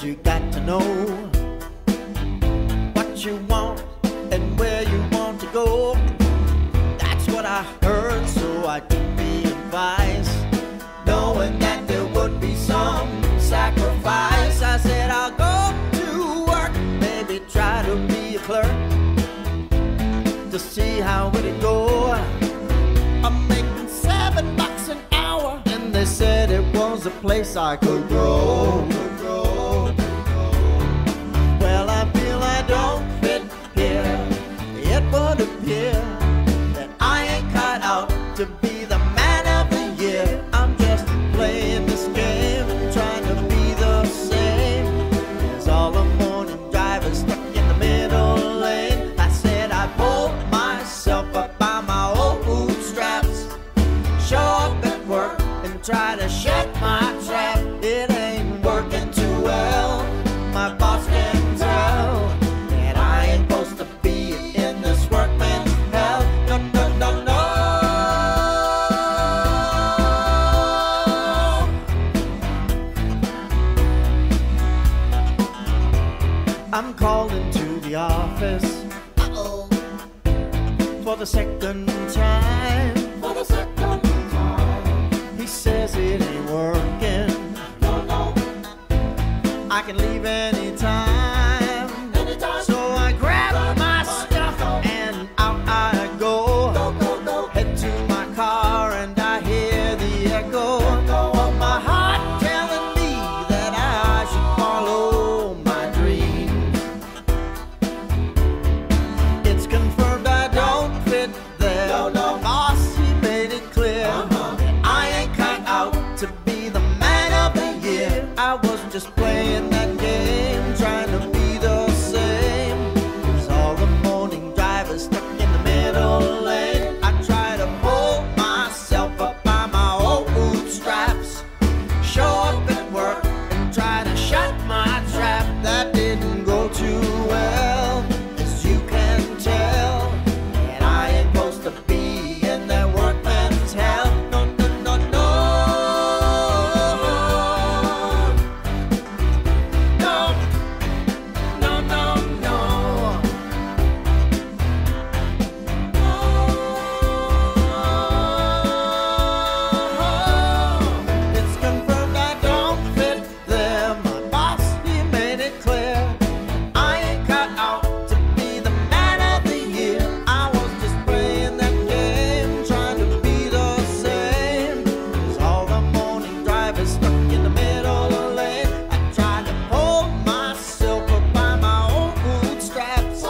said you got to know what you want and where you want to go. That's what I heard, so I took the advice, knowing that there would be some sacrifice. I said I'll go to work, maybe try to be a clerk, to see how it'd go. I'm making $7 an hour, and they said it was a place I could grow. Well, I feel I don't fit here. It would appear that I ain't cut out to be the man of the year. I'm just playing this game and trying to be the same as all the morning drivers stuck in the middle lane. I said I'd pull myself up by my old bootstraps, show up at work and try to shut my trap. It ain't working too well. My boss can tell that I ain't supposed to be in this workman's hell. No, no, no, no. I'm called into the office for the second time. He says it ain't working. I can leave anytime. So I grab my stuff and out I go. Head to my car and I hear the echo of my heart telling me that I should follow my dreams. It's confirmed I don't fit there. The boss, he made it clear that I ain't cut out to be the man of the year. I was just playing that game, trying to be the same as all the morning drivers stuck in the middle lane. I try to pull myself up by my old bootstraps, show up at work and try to shut my trap. That didn't go too well, as you can tell, and I ain't supposed to be in that workman's hell. No, no, no, no. No, no, no, no. It's confirmed I don't fit there. My boss, he made it clear I ain't cut out to be the man of the year. I was just playing that game, trying to be the same as all the morning drivers stuck in the middle lane. I tried to pull myself up by my old bootstraps,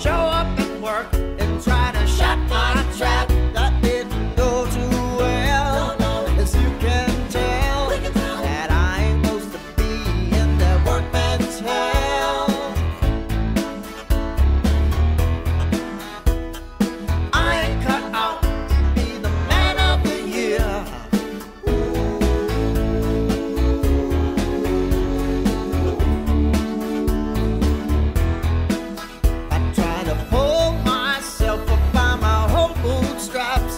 show up at work and try to shut my trap. That didn't go too well, as you can tell, that I ain't supposed to be in that workman's hell. I ain't cut out to be the man of the year. I try to pull myself up by my whole bootstraps,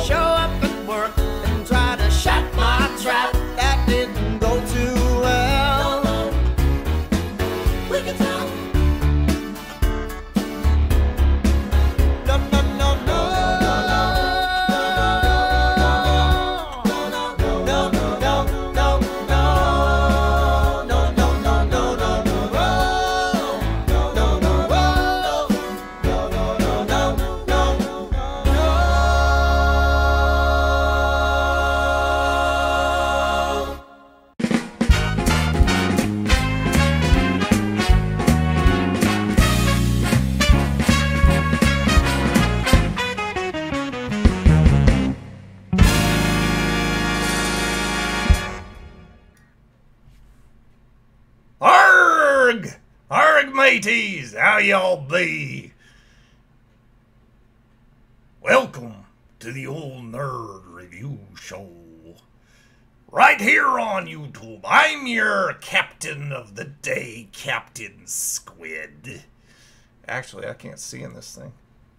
show up at work and try to shut my trap. That didn't go too well. We can tell. No, no, no, no. No, no, no, no, no, no, no. No, no, no, no, no, no, no. No, no, no, no. No, no, no, no, no, no. Arg! Arg, mateys! How y'all be? Welcome to the Old Nerd Review Show. Right here on YouTube. I'm your captain of the day, Captain Squid. Actually, I can't see in this thing.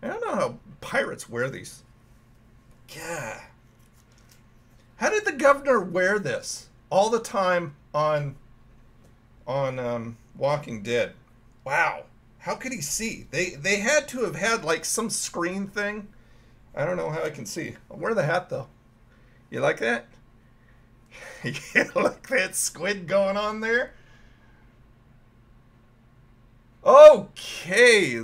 I don't know how pirates wear these. God. How did the governor wear this all the time on on Walking Dead. Wow. How could he see? They had to have had like some screen thing. I don't know how I can see. I'll wear the hat though. You like that? You like that squid going on there? Okay.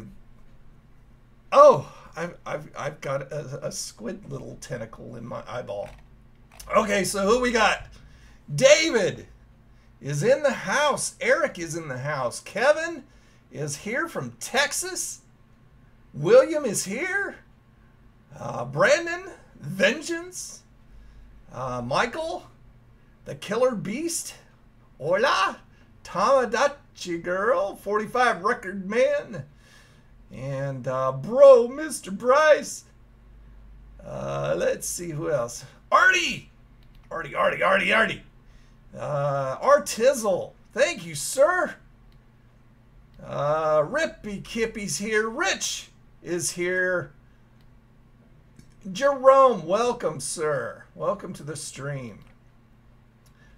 Oh, I've got a squid little tentacle in my eyeball. Okay, so who we got? David is in the house. Eric is in the house. Kevin is here from Texas. William is here. Brandon, Vengeance. Michael, the Killer Beast. Hola. Tamagotchi Girl, 45 Record Man. And bro, Mr. Bryce. Let's see who else. Artie. Artie. Artizzle. Thank you, sir. Rippy Kippy's here. Rich is here. Jerome, welcome, sir. Welcome to the stream.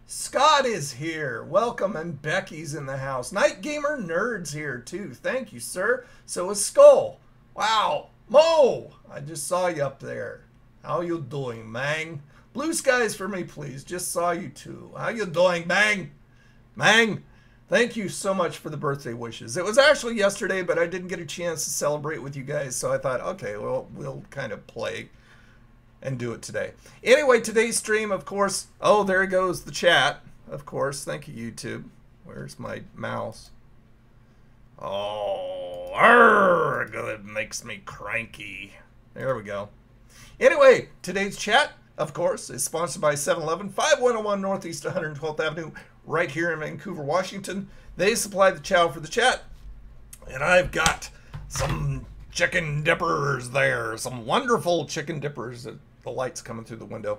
Scott is here. Welcome, and Becky's in the house. Night Gamer Nerd's here, too. Thank you, sir. So is Skull. Wow. Mo, I just saw you up there. How you doing, Mang? Blue skies for me, please. Just saw you, too. How you doing, Mang? Mang, thank you so much for the birthday wishes. It was actually yesterday, but I didn't get a chance to celebrate with you guys, so I thought, okay, well, we'll kind of play and do it today. Anyway, today's stream, of course, oh, there goes the chat, of course. Thank you, YouTube. Where's my mouse? Oh, arrgh, it makes me cranky. There we go. Anyway, today's chat, of course, is sponsored by 7-Eleven, 5101 Northeast 112th Avenue, right here in Vancouver, Washington. They supply the chow for the chat, and I've got some chicken dippers there, some wonderful chicken dippers. The light's coming through the window,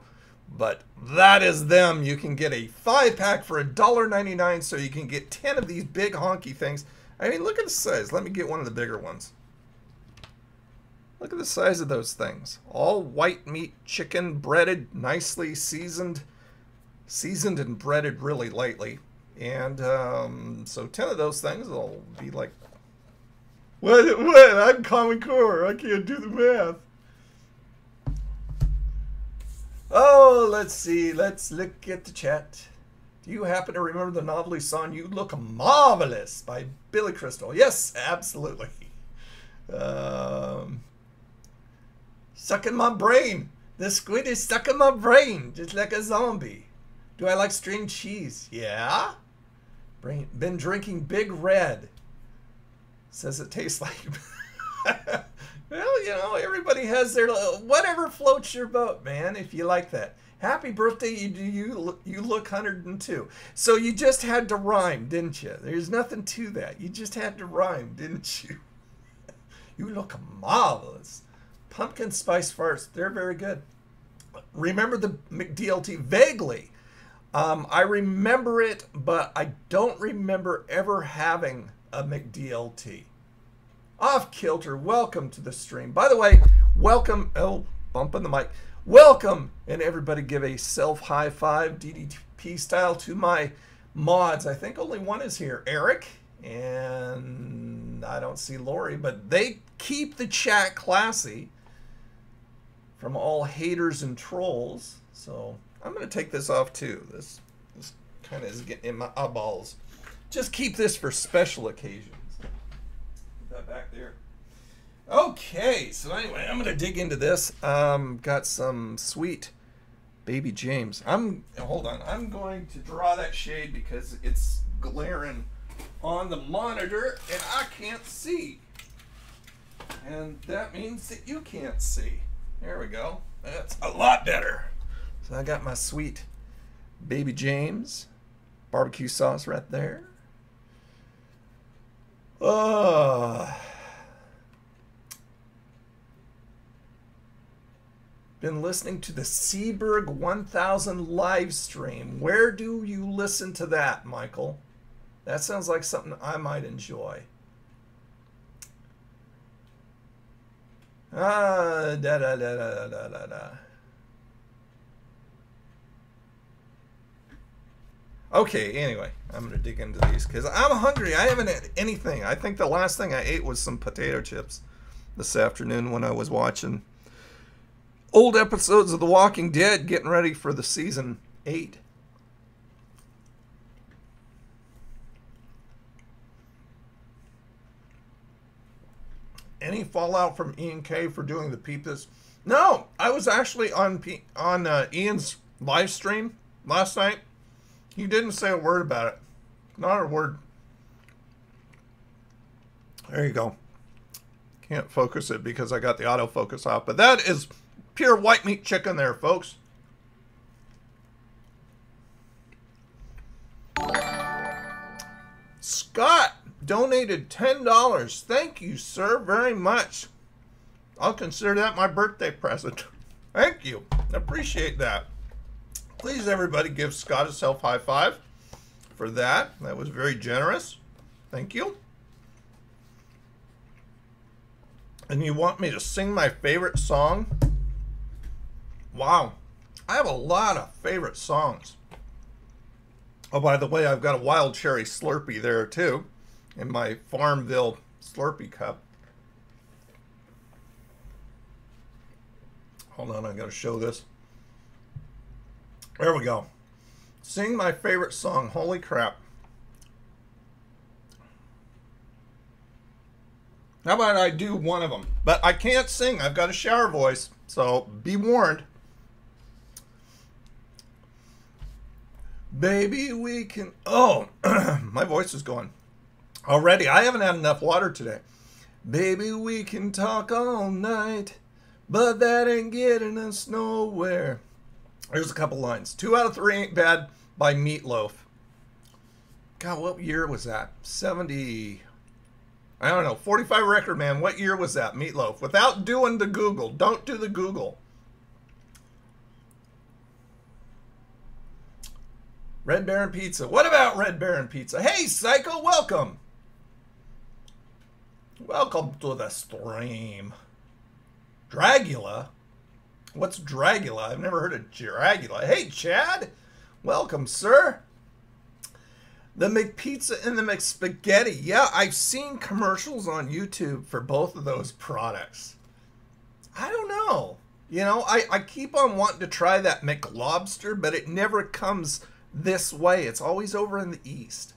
but that is them. You can get a 5-pack for $1.99, so you can get 10 of these big honky things. I mean, look at the size. Let me get one of the bigger ones. Look at the size of those things. All white meat chicken, breaded, nicely seasoned and breaded really lightly. And so 10 of those things will be like, what? I'm Common Core. I can't do the math. Oh, let's see. Let's look at the chat. Do you happen to remember the novelty song "You Look Marvelous" by Billy Crystal? Yes, absolutely. Sucking my brain. The squid is sucking my brain, just like a zombie. Do I like string cheese? Yeah. Been drinking Big Red. Says it tastes like... Well, you know, everybody has their... Whatever floats your boat, man, if you like that. Happy birthday, you look 102. So you just had to rhyme, didn't you? There's nothing to that. You just had to rhyme, didn't you? You look marvelous. Pumpkin spice farts, they're very good. Remember the McDLT? Vaguely. I remember it, but I don't remember ever having a McDLT. Off Kilter, welcome to the stream. By the way, welcome. Oh, bumping the mic. Welcome, and everybody give a self high five, DDP style, to my mods. I think only one is here, Eric, and I don't see Lori, but they keep the chat classy from all haters and trolls. So I'm going to take this off too. This kind of is getting in my eyeballs. Just keep this for special occasions. Put that back there. Okay, so anyway, I'm going to dig into this. Got some sweet Baby James. Hold on. I'm going to draw that shade because it's glaring on the monitor and I can't see. And that means that you can't see. There we go. That's a lot better. So I got my sweet Baby James barbecue sauce right there. Been listening to the Seaberg 1000 live stream. Where do you listen to that, Michael? That sounds like something I might enjoy. Okay, anyway, I'm going to dig into these because I'm hungry. I haven't had anything. I think the last thing I ate was some potato chips this afternoon when I was watching old episodes of The Walking Dead, getting ready for the season 8. Any fallout from Ian K for doing the Peeps? No, I was actually on Ian's live stream last night. He didn't say a word about it. Not a word. There you go. Can't focus it because I got the autofocus off. But that is pure white meat chicken there, folks. Scott donated $10. Thank you, sir, very much. I'll consider that my birthday present. Thank you. Appreciate that. Please, everybody, give Scott a self-high five for that. That was very generous. Thank you. And you want me to sing my favorite song? Wow. I have a lot of favorite songs. Oh, by the way, I've got a Wild Cherry Slurpee there, too, in my Farmville Slurpee cup. Hold on, I got to show this. There we go. Sing my favorite song. Holy crap. How about I do one of them? But I can't sing. I've got a shower voice. So be warned. Baby, we can... Oh, my voice is going. Already, I haven't had enough water today. Baby, we can talk all night, but that ain't getting us nowhere. There's a couple lines. 2 out of 3 Ain't Bad by MacLeod. God, what year was that? 70... I don't know. 45 Record Man. What year was that? MacLeod. Without doing the Google. Don't do the Google. Red Baron Pizza. What about Red Baron Pizza? Hey, Psycho, welcome. Welcome to the stream. Dragula? What's Dragula? I've never heard of Dragula. Hey, Chad. Welcome, sir. The McPizza and the McSpaghetti. Yeah, I've seen commercials on YouTube for both of those products. I don't know. You know, I keep on wanting to try that McLobster, but it never comes this way. It's always over in the East.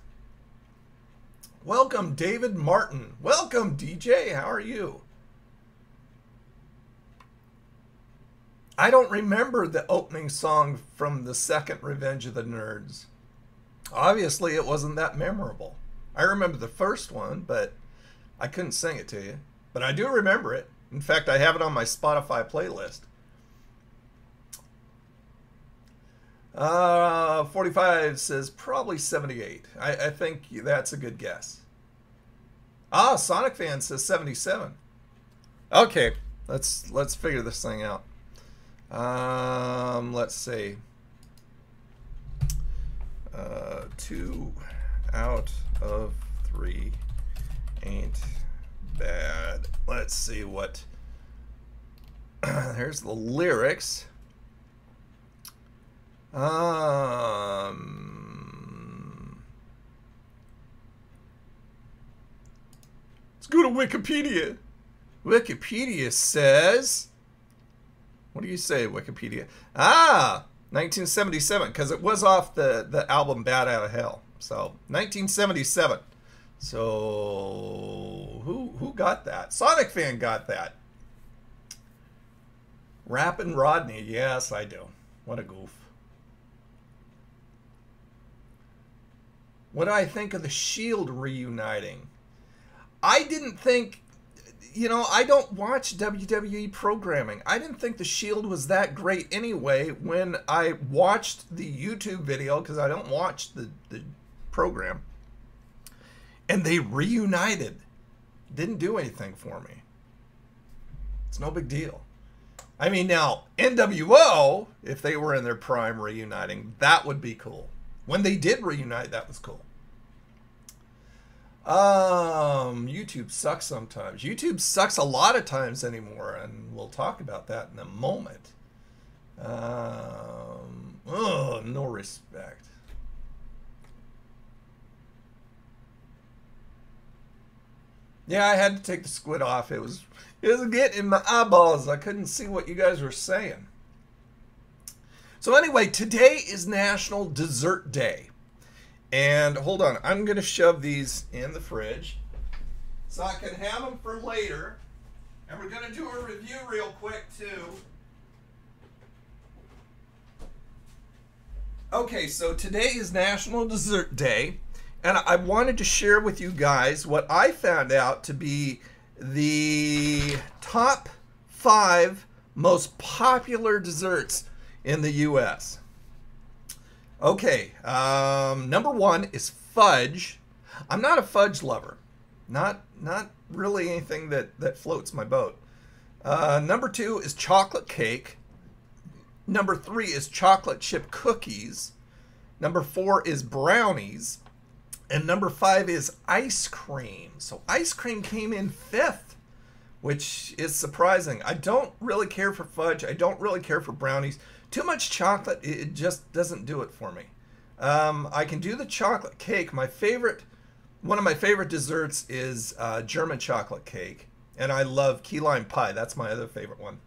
Welcome, David Martin. Welcome, DJ. How are you? I don't remember the opening song from the second Revenge of the Nerds. Obviously, it wasn't that memorable. I remember the first one, but I couldn't sing it to you. But I do remember it. In fact, I have it on my Spotify playlist. 45 says probably 78. I think that's a good guess. Ah, Sonic Fan says 77. Okay, let's figure this thing out. Let's see. 2 out of 3 ain't bad. Let's see what. There's the lyrics. Let's go to Wikipedia. Wikipedia says. What do you say, Wikipedia? Ah, 1977, because it was off the album Bad Out of Hell. So 1977. So who got that? Sonic Fan got that. Rappin' Rodney, yes, I do. What a goof. What do I think of the Shield reuniting? I didn't think, you know, I don't watch WWE programming. I didn't think the Shield was that great anyway when I watched the YouTube video, because I don't watch the program. And they reunited. Didn't do anything for me. It's no big deal. I mean, now, NWO, if they were in their prime reuniting, that would be cool. When they did reunite, that was cool. YouTube sucks sometimes. YouTube sucks a lot of times anymore, and we'll talk about that in a moment. Oh, no respect. Yeah, I had to take the squid off. It was getting in my eyeballs. I couldn't see what you guys were saying. So anyway, today is National Dessert Day. And hold on, I'm going to shove these in the fridge so I can have them for later. And we're going to do a review real quick too. Okay, so today is National Dessert Day. And I wanted to share with you guys what I found out to be the top 5 most popular desserts in the U.S. Okay, number 1 is fudge. I'm not a fudge lover. Not really anything that floats my boat. Number 2 is chocolate cake. Number 3 is chocolate chip cookies. Number 4 is brownies. And number 5 is ice cream. So ice cream came in 5th, which is surprising. I don't really care for fudge. I don't really care for brownies. Too much chocolate, it just doesn't do it for me. I can do the chocolate cake. One of my favorite desserts is German chocolate cake. And I love key lime pie. That's my other favorite one.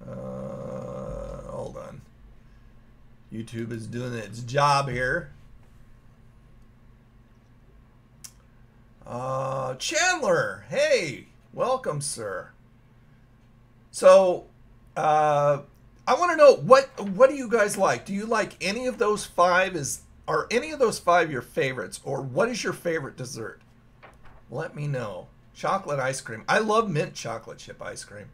Hold on. YouTube is doing its job here. Chandler, hey, welcome, sir. So, I want to know what do you guys like? Do you like any of those 5? Are any of those 5 your favorites, or what is your favorite dessert? Let me know. Chocolate ice cream. I love mint chocolate chip ice cream.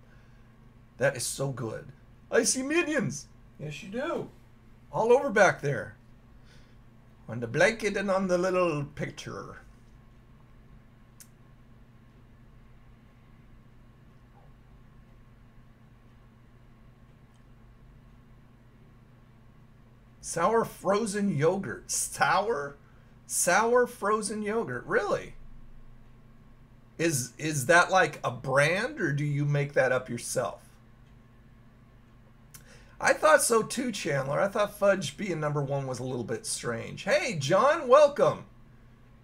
That is so good. I see minions. Yes, you do. All over back there. On the blanket and on the little picture. Sour frozen yogurt. Sour frozen yogurt. Really? Is that like a brand, or do you make that up yourself? I thought so too, Chandler. I thought fudge being number 1 was a little bit strange. Hey, John, welcome.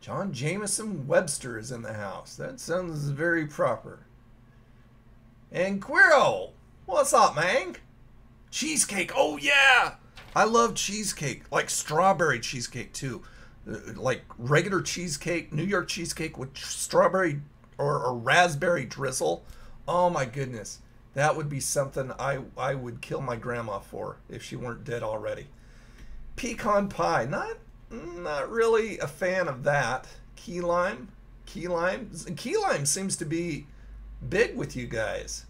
John Jameson Webster is in the house. That sounds very proper. And Quiro, what's up, man? Cheesecake. Oh, yeah. I love cheesecake, like strawberry cheesecake too. Like regular cheesecake, New York cheesecake with strawberry or raspberry drizzle. Oh my goodness. That would be something I would kill my grandma for if she weren't dead already. Pecan pie. Not really a fan of that. Key lime. Key lime seems to be big with you guys.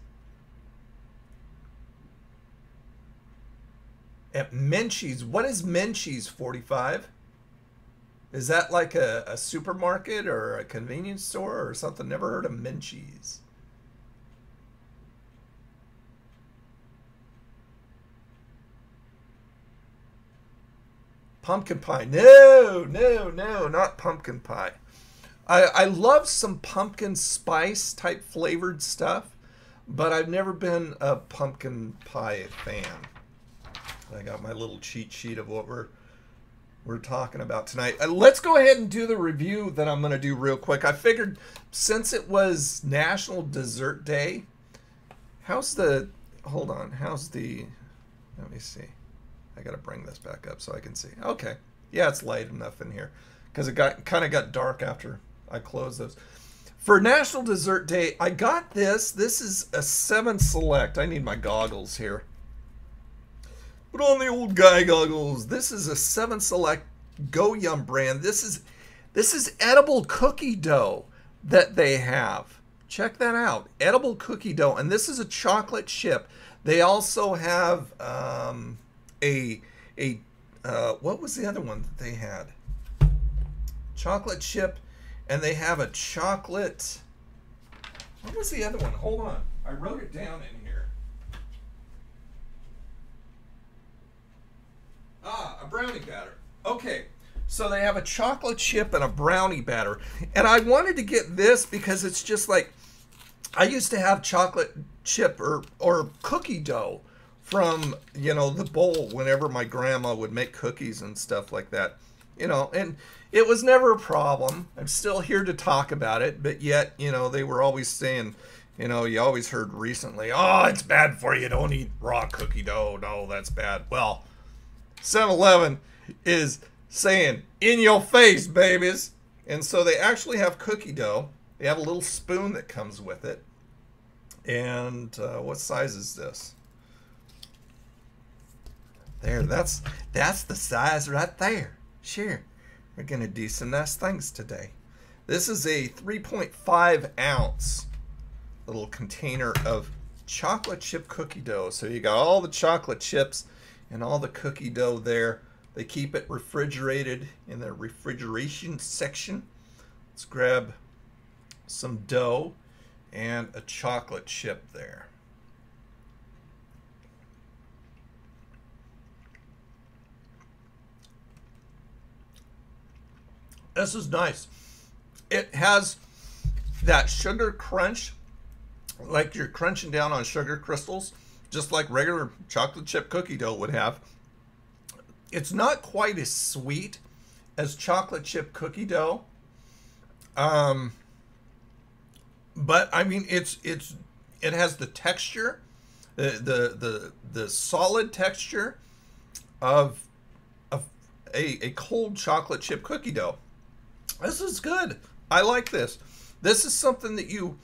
At Menchie's. What is Menchie's, 45? Is that like a supermarket or a convenience store or something? Never heard of Menchie's. Pumpkin pie. No, not pumpkin pie. I love some pumpkin spice type flavored stuff, but I've never been a pumpkin pie fan. I got my little cheat sheet of what we're talking about tonight. Let's go ahead and do the review that I'm going to do real quick. I figured since it was National Dessert Day, hold on, let me see. I got to bring this back up so I can see. Okay. Yeah, it's light enough in here because it kind of got dark after I closed those. For National Dessert Day, I got this. This is a 7 Select. I need my goggles here. Put on the old guy goggles. This is a 7 Select Go Yum brand. This is edible cookie dough that they have. Check that out. Edible cookie dough. And this is a chocolate chip. They also have what was the other one that they had? Chocolate chip, and they have a chocolate. What was the other one? Hold on. I wrote it down in here. A brownie batter. Okay, so they have a chocolate chip and a brownie batter. And I wanted to get this because it's just like, I used to have chocolate chip or cookie dough from, the bowl whenever my grandma would make cookies and stuff like that. you know, and it was never a problem. I'm still here to talk about it, but yet, you know, they were always saying, you know, you always heard recently, oh, it's bad for you. Don't eat raw cookie dough. No, that's bad. Well, 7-Eleven is saying, in your face, babies. And so they actually have cookie dough. They have a little spoon that comes with it. And what size is this? There, that's the size right there. Sure. We're going to do some nice things today. This is a 3.5 ounce little container of chocolate chip cookie dough. So you got all the chocolate chips and all the cookie dough there. They keep it refrigerated in the refrigeration section. Let's grab some dough and a chocolate chip there. This is nice. It has that sugar crunch, like you're crunching down on sugar crystals, just like regular chocolate chip cookie dough would have. It's not quite as sweet as chocolate chip cookie dough. But I mean, it has the texture, the solid texture of a cold chocolate chip cookie dough. This is good. I like this. This is something that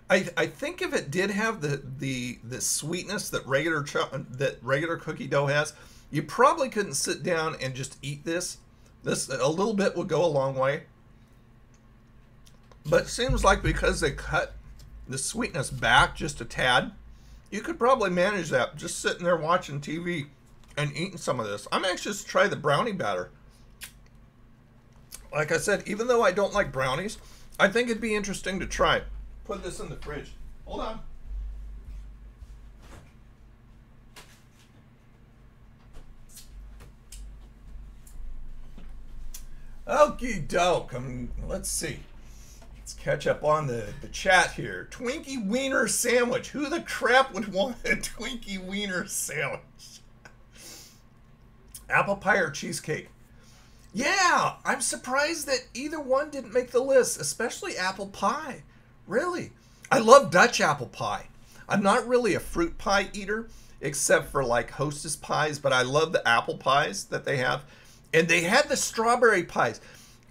I think if it did have the sweetness that regular cookie dough has, you probably couldn't sit down and just eat this. This a little bit would go a long way. But it seems like because they cut the sweetness back just a tad, you could probably manage that just sitting there watching TV and eating some of this. I'm anxious to try the brownie batter. Like I said, even though I don't like brownies, I think it'd be interesting to try. Put this in the fridge. Hold on. Okie doke. Let's see. Let's catch up on the chat here. Twinkie Wiener sandwich. Who the crap would want a Twinkie Wiener sandwich? Apple pie or cheesecake? Yeah, I'm surprised that either one didn't make the list, especially apple pie. Really. I love Dutch apple pie. I'm not really a fruit pie eater, except for like Hostess pies, but I love the apple pies that they have. And they had the strawberry pies.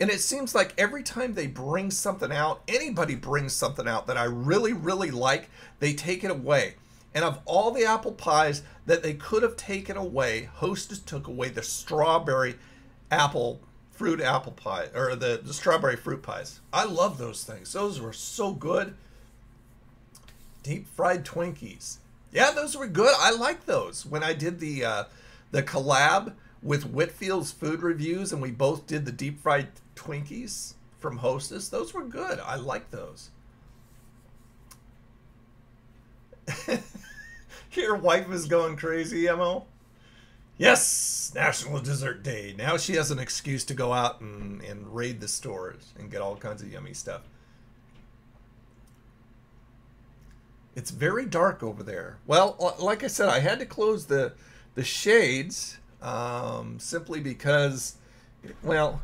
And it seems like every time they bring something out, anybody brings something out that I really, really like, they take it away. And of all the apple pies that they could have taken away, Hostess took away the strawberry fruit apple pie, or the strawberry fruit pies. I love those things. Those were so good. Deep fried Twinkies. Yeah, those were good. I like those. When I did the collab with Whitfield's Food Reviews, and we both did the deep fried Twinkies from Hostess, those were good. I like those. Your wife is going crazy, Mo. Yes, National Dessert Day. Now she has an excuse to go out and raid the stores and get all kinds of yummy stuff. It's very dark over there. Well, like I said, I had to close the shades simply because, well,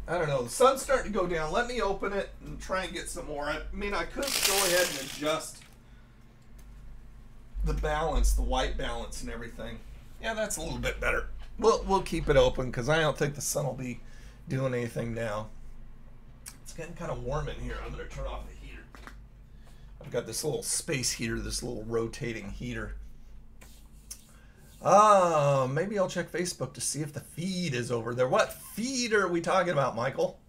I don't know. The sun's starting to go down. Let me open it and try and get some more. I mean, I could go ahead and adjust the balance, the white balance and everything. Yeah, that's a little bit better. We'll keep it open because I don't think the sun will be doing anything now. It's getting kind of warm in here. I'm going to turn off the heater. I've got this little space heater, this little rotating heater. Maybe I'll check Facebook to see if the feed is over there. What feed are we talking about, Michael?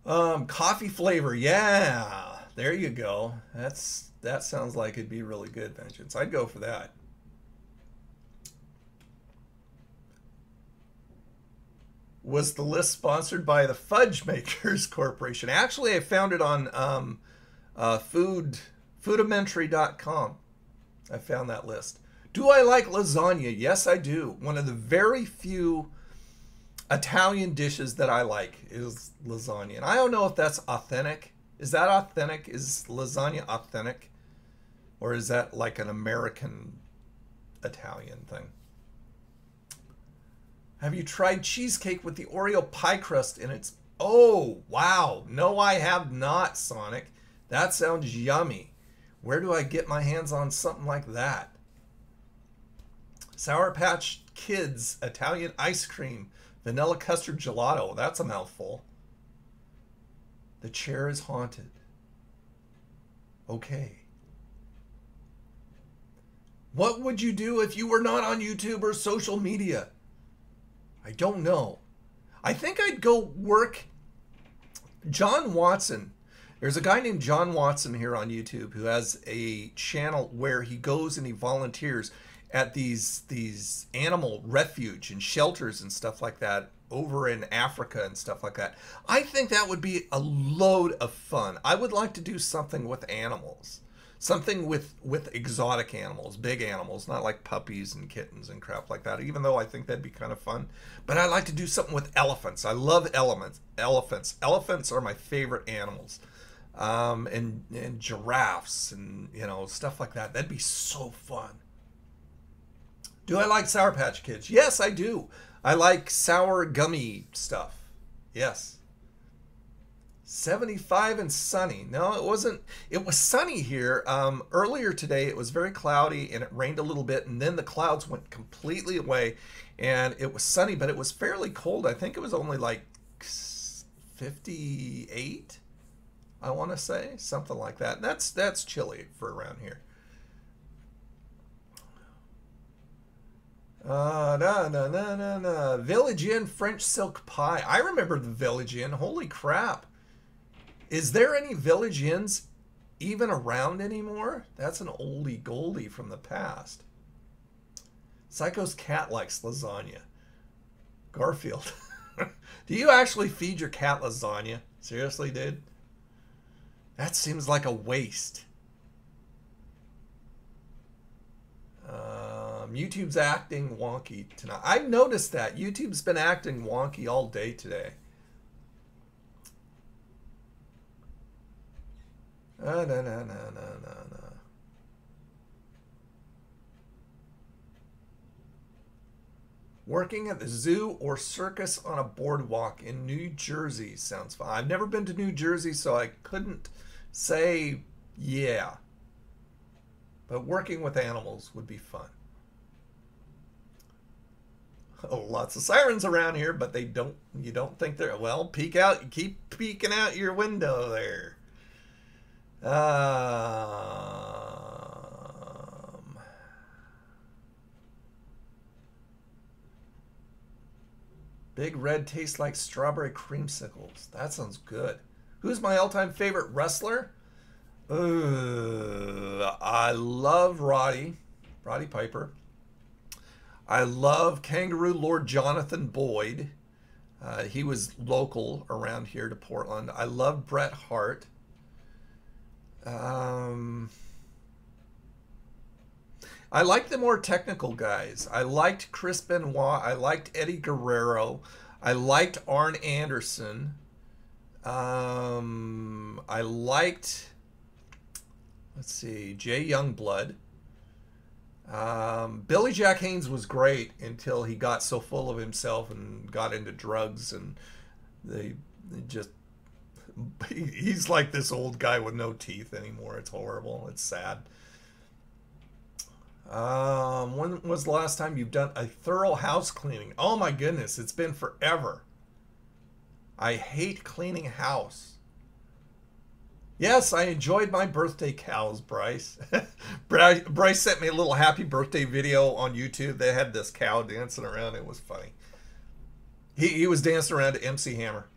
Coffee flavor. Yeah, there you go. That sounds like it'd be really good, Vengeance. I'd go for that. Was the list sponsored by the Fudge Makers Corporation? Actually, I found it on foodimentary.com. I found that list. Do I like lasagna? Yes, I do. One of the very few Italian dishes that I like is lasagna. And I don't know if that's authentic. Is that authentic? Is lasagna authentic? Or is that like an American Italian thing? Have you tried cheesecake with the Oreo pie crust in its... Oh, wow. No, I have not, Sonic. That sounds yummy. Where do I get my hands on something like that? Sour Patch Kids Italian ice cream. Vanilla custard gelato. That's a mouthful. The chair is haunted. Okay. What would you do if you were not on YouTube or social media? I don't know. I think I'd go work. John Watson. There's a guy named John Watson here on YouTube who has a channel where he goes and he volunteers at these animal refuge and shelters and stuff like that over in Africa and stuff like that. I think that would be a load of fun. I would like to do something with animals. Something with exotic animals, big animals, not like puppies and kittens and crap like that, even though I think that'd be kind of fun. But I'd like to do something with elephants. I love elephants. Elephants are my favorite animals. And giraffes and, you know, stuff like that. That'd be so fun. Do I like Sour Patch Kids? Yes, I do. I like sour gummy stuff. Yes. 75 and sunny. No, it wasn't. It was sunny here. Earlier today, it was very cloudy and it rained a little bit, and then the clouds went completely away and it was sunny, but it was fairly cold. I think it was only like 58, I want to say, something like that. That's chilly for around here. Village Inn French silk pie. I remember the Village Inn. Holy crap. Is there any Village Inns even around anymore? That's an oldie goldie from the past. Psycho's cat likes lasagna. Garfield. Do you actually feed your cat lasagna? Seriously, dude? That seems like a waste. YouTube's acting wonky tonight. I've noticed that. YouTube's been acting wonky all day today. No. Working at the zoo or circus on a boardwalk in New Jersey sounds fun. I've never been to New Jersey, so I couldn't say yeah. But working with animals would be fun. Oh, lots of sirens around here, but they don't. You don't think they're well? Peek out. Keep peeking out your window there. Big Red tastes like strawberry creamsicles. That sounds good. Who's my all-time favorite wrestler? I love Roddy Piper. I love Kangaroo Lord Jonathan Boyd. He was local around here to Portland. I love Bret Hart. I like the more technical guys. I liked Chris Benoit. I liked Eddie Guerrero. I liked Arn Anderson. I liked, let's see, Jay Youngblood. Billy Jack Haynes was great until he got so full of himself and got into drugs, and they just, he's like this old guy with no teeth anymore. It's horrible. It's sad. When was the last time you've done a thorough house cleaning? Oh my goodness, it's been forever. I hate cleaning house. Yes, I enjoyed my birthday cows, Bryce. Bryce sent me a little happy birthday video on YouTube. They had this cow dancing around. It was funny. He was dancing around to MC Hammer.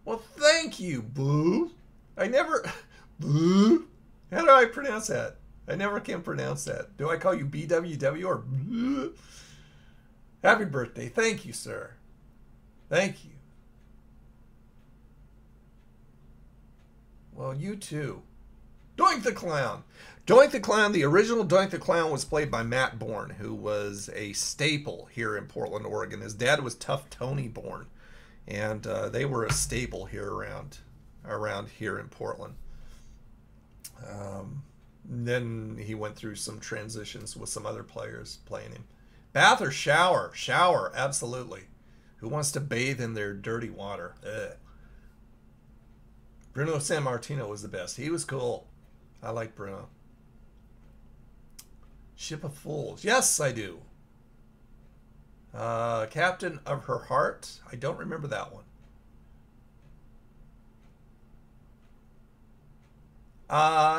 Well, thank you, Boo. I never... Boo? How do I pronounce that? I never can pronounce that. Do I call you BWW or Boo? Happy birthday. Thank you, sir. Thank you. Well, you too. Doink the Clown. Doink the Clown, the original Doink the Clown was played by Matt Bourne, who was a staple here in Portland, Oregon. His dad was Tough Tony Bourne, and they were a staple here around here in Portland. then he went through some transitions with some other players playing him. Bath or shower? Shower, absolutely. Who wants to bathe in their dirty water? Ugh. Bruno Sammartino was the best. He was cool. I like Bruno. Ship of Fools. Yes, I do. Captain of Her Heart. I don't remember that one.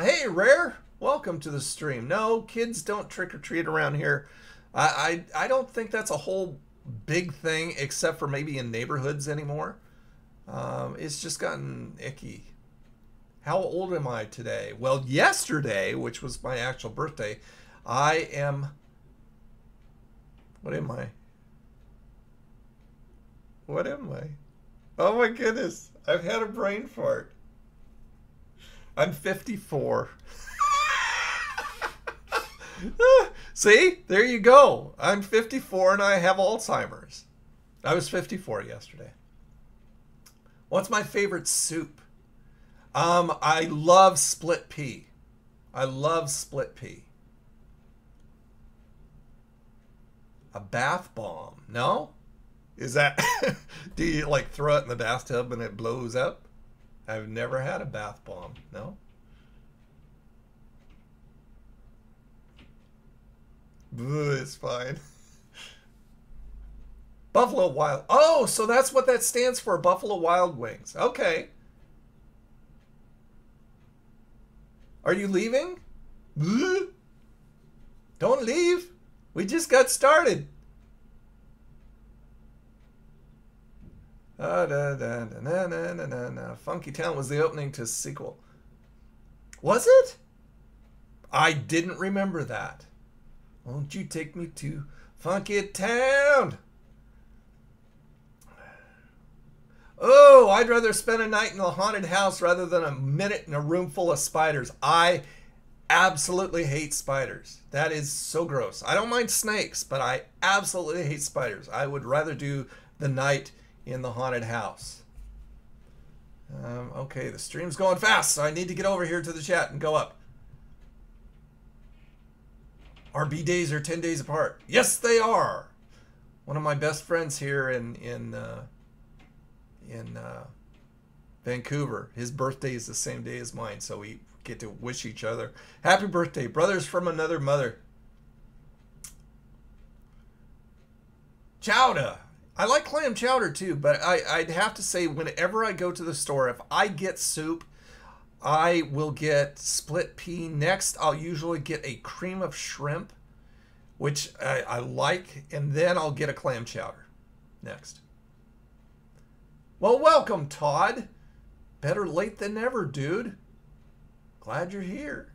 Hey, Rare. Welcome to the stream. No, kids don't trick-or-treat around here. I don't think that's a whole big thing, except for maybe in neighborhoods anymore. It's just gotten icky. How old am I today? Well, yesterday, which was my actual birthday, I am... What am I? What am I? Oh my goodness. I've had a brain fart. I'm 54. See? There you go. I'm 54 and I have Alzheimer's. I was 54 yesterday. What's my favorite soup? I love split pea. I love split pea. A bath bomb. No? Is that... Do you like throw it in the bathtub and it blows up? I've never had a bath bomb. No? It's fine. Buffalo Wild. Oh, so that's what that stands for. Buffalo Wild Wings. Okay. Are you leaving? Don't leave. We just got started. Funky Town was the opening to sequel. Was it? I didn't remember that. Won't you take me to Funky Town? Oh, I'd rather spend a night in a haunted house rather than a minute in a room full of spiders. I absolutely hate spiders. That is so gross. I don't mind snakes, but I absolutely hate spiders. I would rather do the night in the haunted house. Okay, the stream's going fast, so I need to get over here to the chat and go up. Our B days are 10 days apart. Yes, they are. One of my best friends here in Vancouver, his birthday is the same day as mine, so we get to wish each other happy birthday. Brothers from another mother. Chowder. I like clam chowder too, but I'd have to say whenever I go to the store, if I get soup, I will get split pea. Next, I'll usually get a cream of shrimp, which I like, and then I'll get a clam chowder next. Well, welcome, Todd. Better late than never, dude. Glad you're here.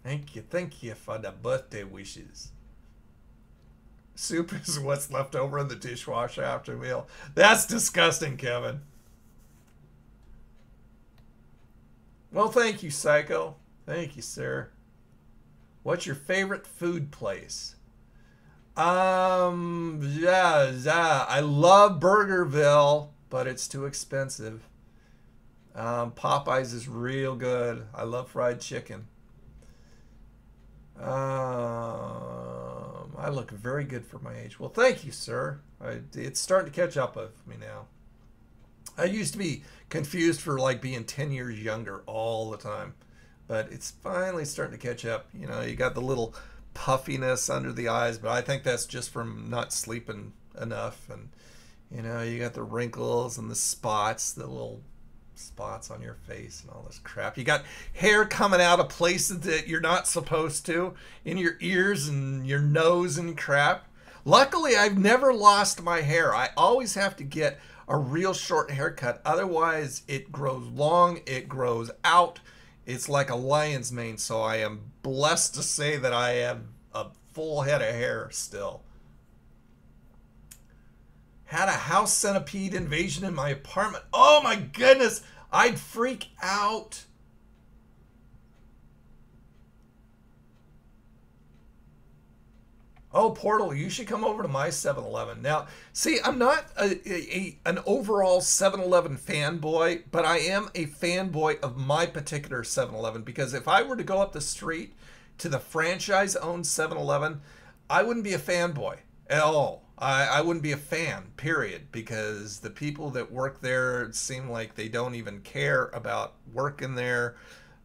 Thank you for the birthday wishes. Soup is what's left over in the dishwasher after a meal. That's disgusting, Kevin. Well, thank you, Psycho. Thank you, sir. What's your favorite food place? I love Burgerville, but it's too expensive. Popeyes is real good. I love fried chicken. I look very good for my age. Well, thank you, sir. It's starting to catch up with me now. I used to be confused for like being 10 years younger all the time, but it's finally starting to catch up. You know, you got the little puffiness under the eyes, but I think that's just from not sleeping enough. And, you know, you got the wrinkles and the spots, the little spots on your face and all this crap. You got hair coming out of places that you're not supposed to, in your ears and your nose and crap. Luckily, I've never lost my hair. I always have to get a real short haircut. Otherwise, it grows long, it grows out. It's like a lion's mane. So I am blessed to say that I have a full head of hair still. Had a house centipede invasion in my apartment. Oh my goodness, I'd freak out. Oh, Portal, you should come over to my 7-Eleven. Now, see, I'm not an overall 7-Eleven fanboy, but I am a fanboy of my particular 7-Eleven, because if I were to go up the street to the franchise-owned 7-Eleven, I wouldn't be a fanboy at all. I wouldn't be a fan, period, because the people that work there seem like they don't even care about working there.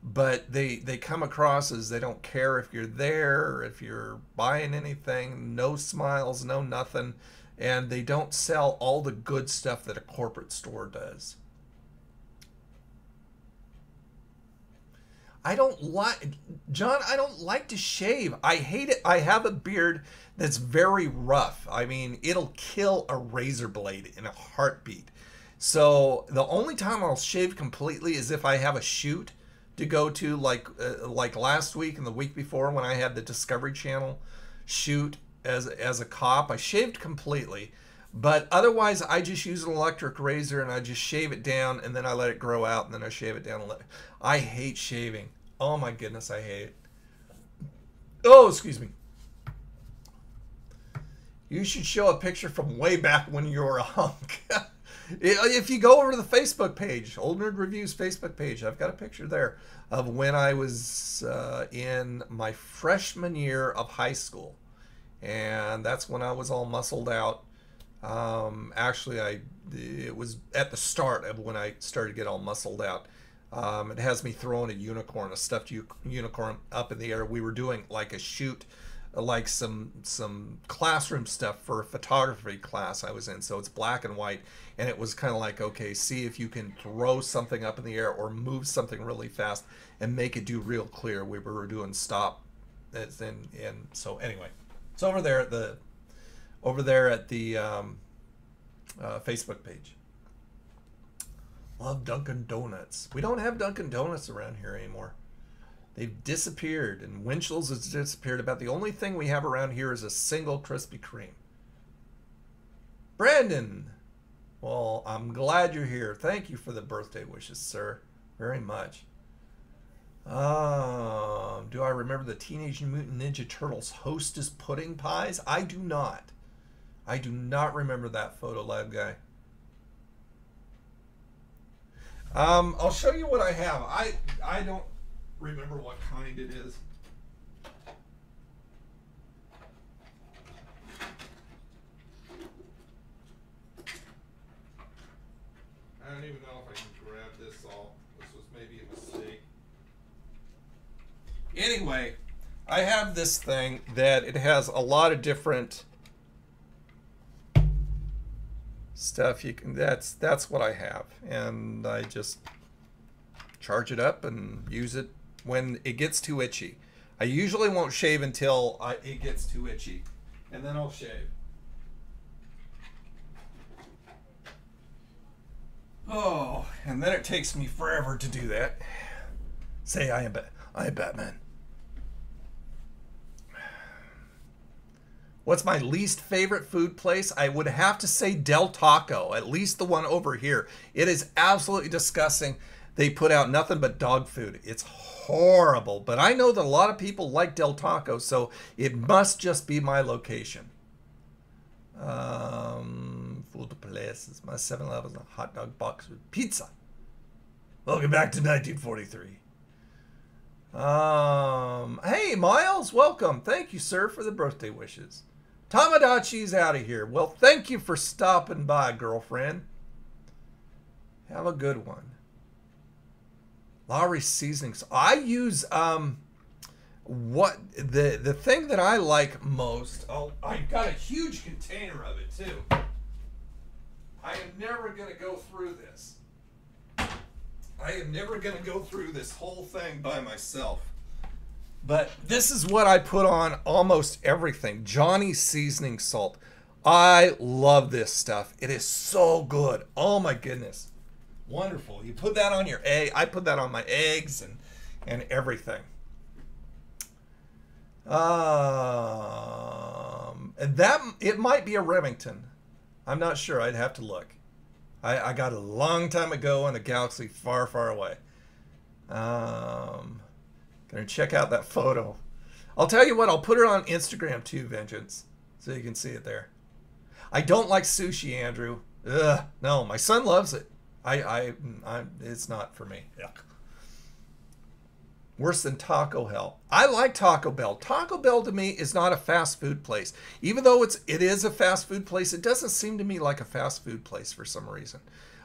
But they come across as they don't care if you're there or if you're buying anything. No smiles, no nothing. And they don't sell all the good stuff that a corporate store does. I don't like, John, I don't like to shave. I hate it. I have a beard that's very rough. I mean, it'll kill a razor blade in a heartbeat. So the only time I'll shave completely is if I have a shoot to go to, like last week and the week before when I had the Discovery Channel shoot as a cop. I shaved completely, but otherwise I just use an electric razor and I just shave it down and then I let it grow out and then I shave it down. I hate shaving. Oh my goodness, I hate it. Oh, excuse me. You should show a picture from way back when you were a hunk. If you go over to the Facebook page, Old Nerd Reviews Facebook page, I've got a picture there of when I was in my freshman year of high school. And that's when I was all muscled out. Actually, it was at the start of when I started to get all muscled out. It has me throwing a stuffed unicorn up in the air. We were doing like a shoot, like some classroom stuff for a photography class I was in. So it's black and white, and it was kind of like, okay, see if you can throw something up in the air or move something really fast and make it do real clear. We were doing stop, and so anyway, it's over there at the Facebook page. Love Dunkin' Donuts. We don't have Dunkin' Donuts around here anymore. They've disappeared, and Winchell's has disappeared. About the only thing we have around here is a single Krispy Kreme. Brandon, well, I'm glad you're here. Thank you for the birthday wishes, sir. Very much. Do I remember the Teenage Mutant Ninja Turtles Hostess pudding pies? I do not. I do not remember that, Photo Lab guy. I'll show you what I have. I don't remember what kind it is. I don't even know if I can grab this all. This was maybe a mistake. Anyway, I have this thing that it has a lot of different stuff. You can that's what I have, and I just charge it up and use it when it gets too itchy. I usually won't shave until it gets too itchy, and then I'll shave. Oh, and then it takes me forever to do that. Say I am Batman. What's my least favorite food place? I would have to say Del Taco, at least the one over here. It is absolutely disgusting. They put out nothing but dog food. It's horrible, but I know that a lot of people like Del Taco, so it must just be my location. Food places. My 7-Eleven is a hot dog box with pizza. Welcome back to 1943. Hey, Miles, welcome. Thank you, sir, for the birthday wishes. Tamagotchi's out of here. Well, thank you for stopping by, girlfriend. Have a good one. Lowry seasonings. I use what the thing that I like most. Oh, I got a huge container of it too. I am never gonna go through this. I am never gonna go through this whole thing by myself. But this is what I put on almost everything. Johnny's seasoning salt. I love this stuff. It is so good. Oh my goodness. Wonderful. You put that on your egg. I put that on my eggs and everything. And that, it might be a Remington. I'm not sure. I'd have to look. I got it a long time ago in a galaxy far, far away. Gonna check out that photo. I'll tell you what, I'll put it on Instagram too, Vengeance, so you can see it there. I don't like sushi, Andrew. Ugh, no, my son loves it. It's not for me. Yuck. Worse than Taco Hell. I like Taco Bell. Taco Bell to me is not a fast food place. Even though it is a fast food place, it doesn't seem to me like a fast food place for some reason.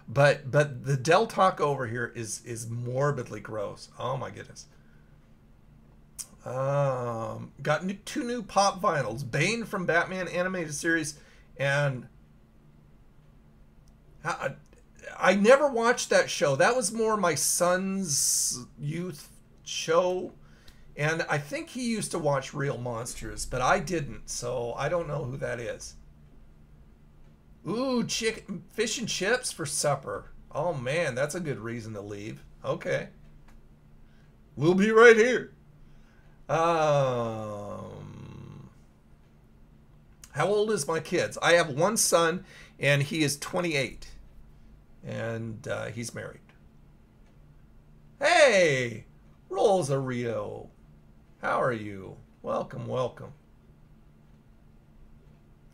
But the Del Taco over here is morbidly gross. Oh my goodness. Got two new pop vinyls. Bane from Batman animated series, and I never watched that show. That was more my son's youth show, and I think he used to watch Real Monsters, but I didn't, so I don't know who that is. Ooh, fish and chips for supper. Oh man, that's a good reason to leave. Okay, we'll be right here. How old is my kids? I have one son, and he is 28, and he's married. Hey, Rosario, how are you? Welcome, welcome.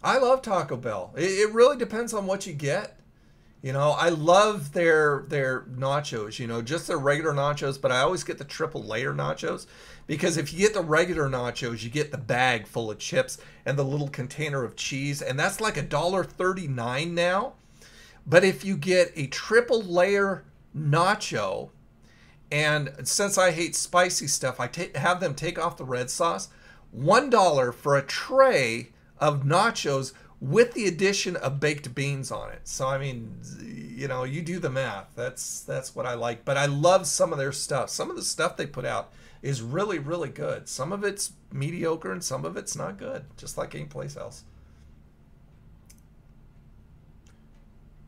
I love Taco Bell. It really depends on what you get. You know, I love their nachos, you know, just their regular nachos, but I always get the triple layer nachos, because if you get the regular nachos, you get the bag full of chips and the little container of cheese, and that's like $1.39 now. But if you get a triple layer nacho, and since I hate spicy stuff, I have them take off the red sauce, $1 for a tray of nachos with the addition of baked beans on it. So, I mean, you know, you do the math. That's what I like. But I love some of their stuff. Some of the stuff they put out is really, really good. Some of it's mediocre and some of it's not good, just like any place else.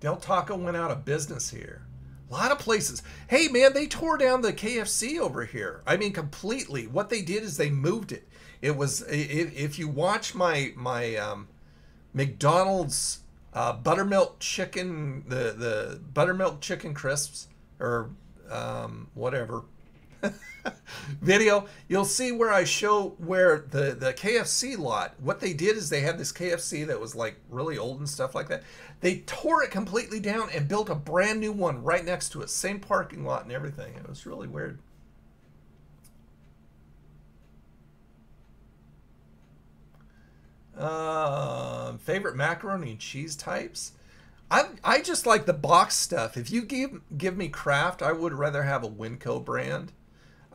Del Taco went out of business here. A lot of places. Hey, man, they tore down the KFC over here. I mean, completely. What they did is they moved it. It was, if you watch my McDonald's buttermilk chicken, the buttermilk chicken crisps, or whatever video, you'll see where I show where the KFC lot, what they did is they had this KFC that was like really old and stuff like that. They tore it completely down and built a brand new one right next to it. Same parking lot and everything. It was really weird. Favorite macaroni and cheese types? I just like the box stuff. If you give me Kraft, I would rather have a Winco brand.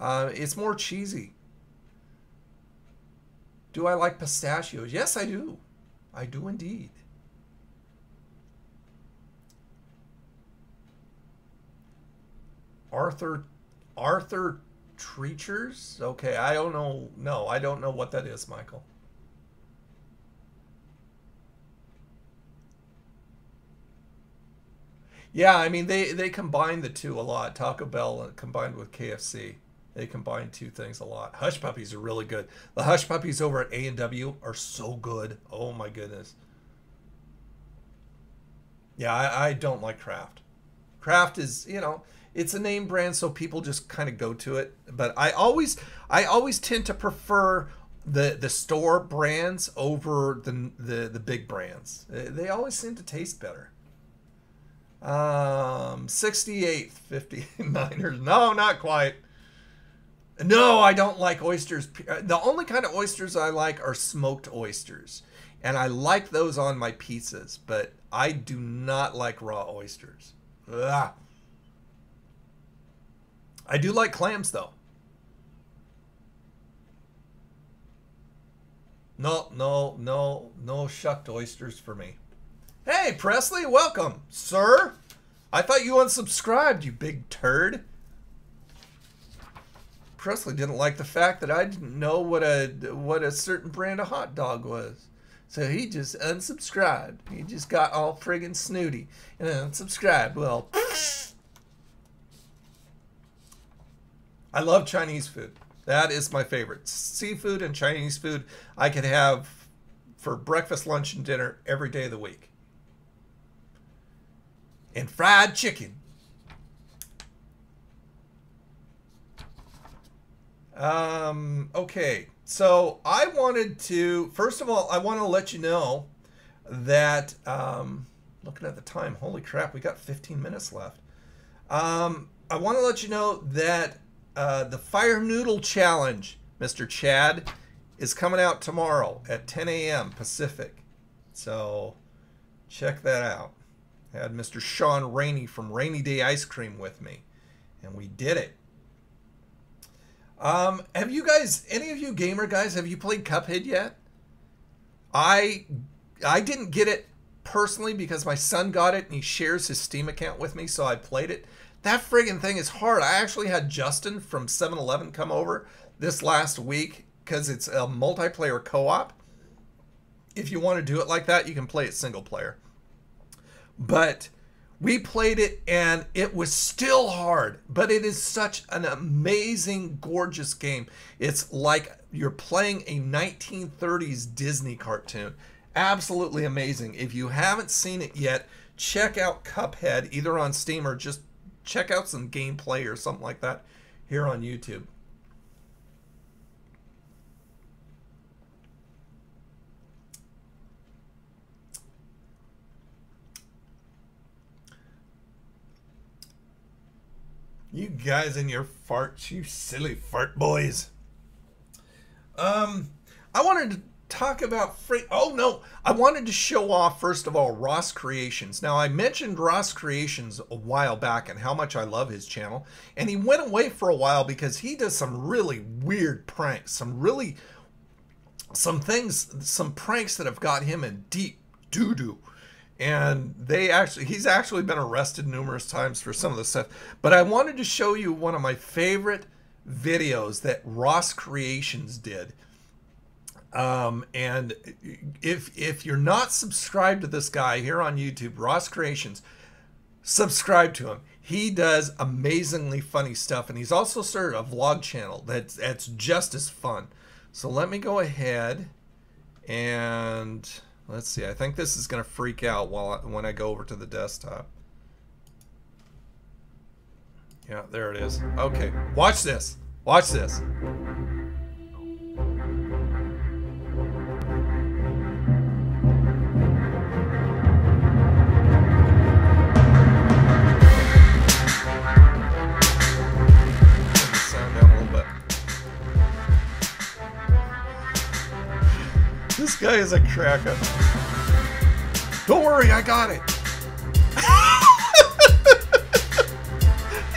It's more cheesy. Do I like pistachios? Yes, I do. I do indeed. Arthur Treachers? Okay, I don't know. No, I don't know what that is, Michael. Yeah, I mean, they combine the two a lot. Taco Bell combined with KFC. They combine two things a lot. Hush Puppies are really good. The Hush Puppies over at A&W are so good. Oh, my goodness. Yeah, I don't like Kraft. Kraft is, you know, it's a name brand, so people just kind of go to it. But I always tend to prefer the store brands over the big brands. They always seem to taste better. 68th, 59ers. No, not quite. No, I don't like oysters. The only kind of oysters I like are smoked oysters. And I like those on my pizzas, but I do not like raw oysters. Ugh. I do like clams, though. No shucked oysters for me. Hey, Presley, welcome, sir. I thought you unsubscribed, you big turd. Presley didn't like the fact that I didn't know what a certain brand of hot dog was. So he just unsubscribed. He just got all friggin' snooty and unsubscribed. Well, I love Chinese food. That is my favorite. Seafood and Chinese food I could have for breakfast, lunch, and dinner every day of the week. And fried chicken. Okay, So I wanted to, first of all, I want to let you know that, looking at the time, holy crap, we got 15 minutes left. I want to let you know that the Fire Noodle Challenge, Mr. Chad, is coming out tomorrow at 10 a.m. Pacific. So check that out. I had Mr. Sean Rainey from Rainy Day Ice Cream with me, and we did it. Have you guys, any of you gamer guys, have you played Cuphead yet? I didn't get it personally because my son got it and he shares his Steam account with me, so I played it. That friggin' thing is hard. I actually had Justin from 7-Eleven come over this last week because it's a multiplayer co-op. If you want to do it like that, you can play it single player. But we played it and it was still hard, but it is such an amazing, gorgeous game. It's like you're playing a 1930s Disney cartoon. Absolutely amazing. If you haven't seen it yet, check out Cuphead either on Steam or just check out some gameplay or something like that here on YouTube. You guys and your farts, you silly fart boys. I wanted to talk about I wanted to show off, first of all, Ross Creations. Now, I mentioned Ross Creations a while back and how much I love his channel. And he went away for a while because he does some really weird pranks. Some pranks that have got him in deep doo-doo. And he's actually been arrested numerous times for some of the stuff. But I wanted to show you one of my favorite videos that Ross Creations did. And if you're not subscribed to this guy here on YouTube, Ross Creations, subscribe to him. He does amazingly funny stuff. And he's also started a vlog channel that's just as fun. So let me go ahead and... let's see, I think this is going to freak out when I go over to the desktop. Yeah, there it is. Okay, watch this. Watch this. Turn the sound down a little bit. This guy is a cracker. Don't worry, I got it.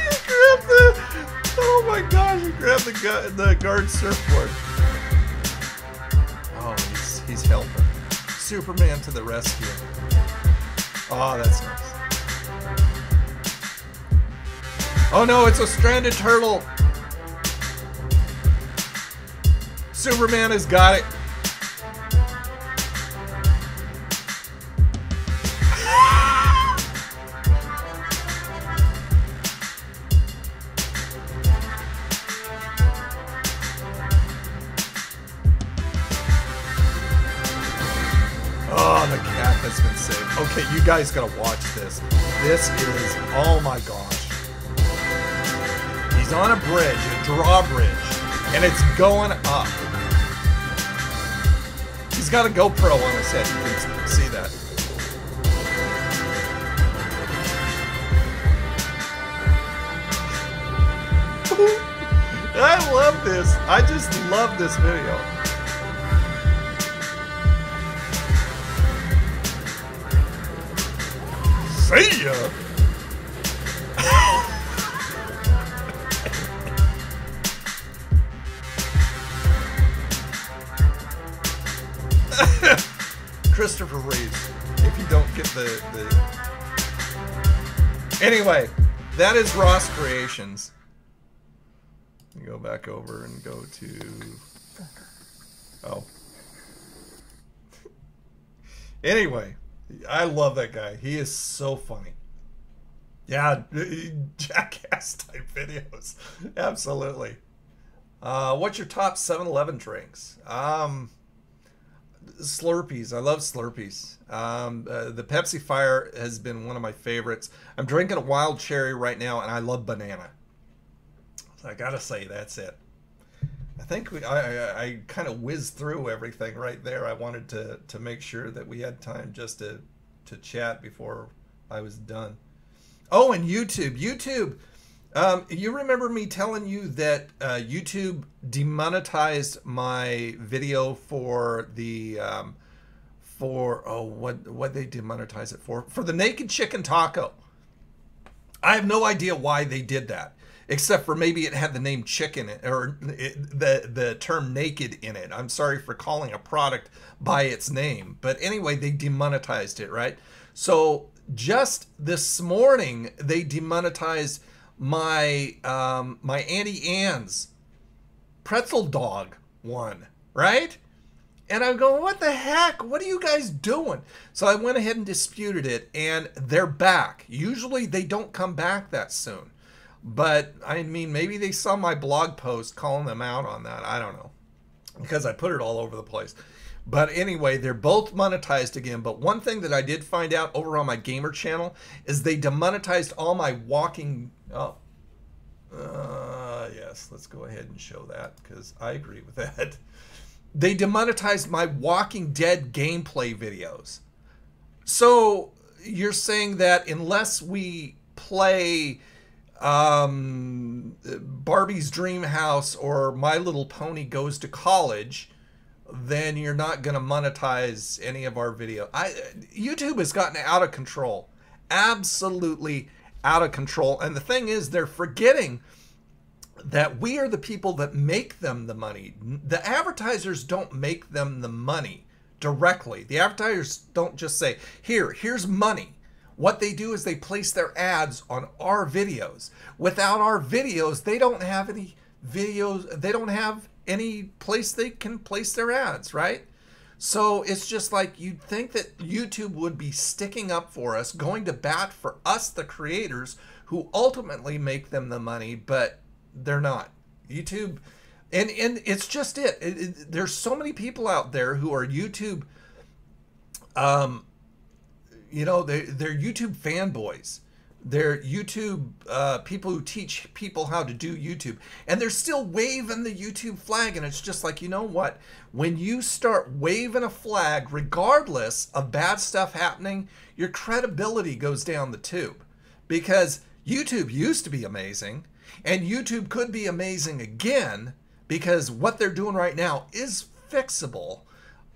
He grabbed oh my gosh, he grabbed the guard surfboard. Oh, he's helping. Superman to the rescue. Oh, that's nice. Oh no, it's a stranded turtle. Superman has got it. Okay, you guys gotta watch this. This is, oh my gosh. He's on a bridge, a drawbridge, and it's going up. He's got a GoPro on his head, you can see that. I love this. I just love this video. See ya! Christopher Reeves, if you don't get the... Anyway, that is Ross Creations. You go back over and go to... Oh. Anyway. I love that guy. He is so funny. Yeah, jackass type videos. Absolutely. What's your top 7-Eleven drinks? Slurpees. I love Slurpees. The Pepsi Fire has been one of my favorites. I'm drinking a wild cherry right now, and I love banana. So I gotta say, that's it. I think I kind of whizzed through everything right there. I wanted to make sure that we had time just to chat before I was done. Oh, and YouTube. You remember me telling you that YouTube demonetized my video for the what they demonetize it for the naked chicken taco. I have no idea why they did that, except for maybe it had the name chicken or the term naked in it. I'm sorry for calling a product by its name, but anyway, they demonetized it, right? So just this morning they demonetized my my Auntie Anne's pretzel dog one, right? And I'm going, what the heck? What are you guys doing? So I went ahead and disputed it, and they're back. Usually they don't come back that soon. But, I mean, maybe they saw my blog post calling them out on that. I don't know. Because I put it all over the place. But anyway, they're both monetized again. But one thing that I did find out over on my gamer channel is they demonetized all my walking... Oh. Yes, let's go ahead and show that because I agree with that. They demonetized my Walking Dead gameplay videos. So you're saying that unless we play Barbie's Dream House or My Little Pony Goes to College, then you're not going to monetize any of our video. YouTube has gotten out of control. Absolutely out of control. And the thing is, they're forgetting that we are the people that make them the money. The advertisers don't make them the money directly. The advertisers don't just say, here's money. What they do is they place their ads on our videos. Without our videos, they don't have any videos. They don't have any place they can place their ads, right? So it's just like you'd think that YouTube would be sticking up for us, going to bat for us, the creators, who ultimately make them the money, but they're not. YouTube, and it's just there's so many people out there who are YouTube, you know, they're YouTube fanboys. They're YouTube people who teach people how to do YouTube. And they're still waving the YouTube flag. And it's just like, you know what? When you start waving a flag, regardless of bad stuff happening, your credibility goes down the tube. Because YouTube used to be amazing. And YouTube could be amazing again. Because what they're doing right now is fixable.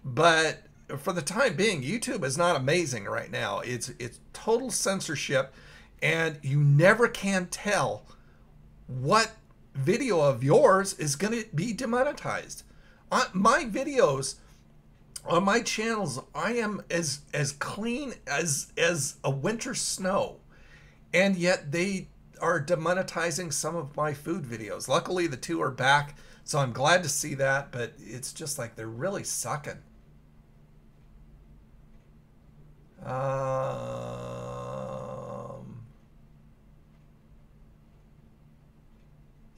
But for the time being, YouTube is not amazing right now. It's total censorship. And you never can tell what video of yours is going to be demonetized. My videos on my channels, I am as clean as a winter snow. And yet they are demonetizing some of my food videos. Luckily, the two are back, so I'm glad to see that. But it's just like they're really sucking.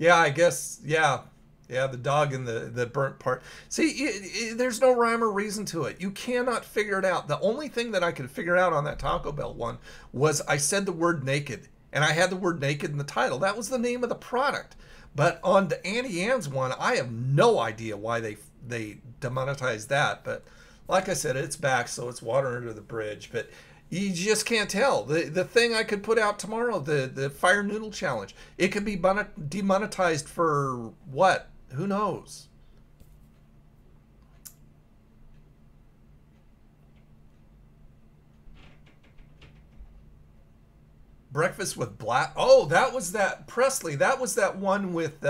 Yeah, I guess, yeah, the dog and the burnt part. See, there's no rhyme or reason to it. You cannot figure it out. The only thing that I could figure out on that Taco Bell one was I said the word naked, and I had the word naked in the title. That was the name of the product. But on the Auntie Anne's one, I have no idea why they demonetized that. But like I said, it's back, so it's water under the bridge. But you just can't tell. The thing I could put out tomorrow, the Fire Noodle Challenge, it could be demonetized for what? Who knows? Breakfast with Black. Oh, that was that Presley. That was that one with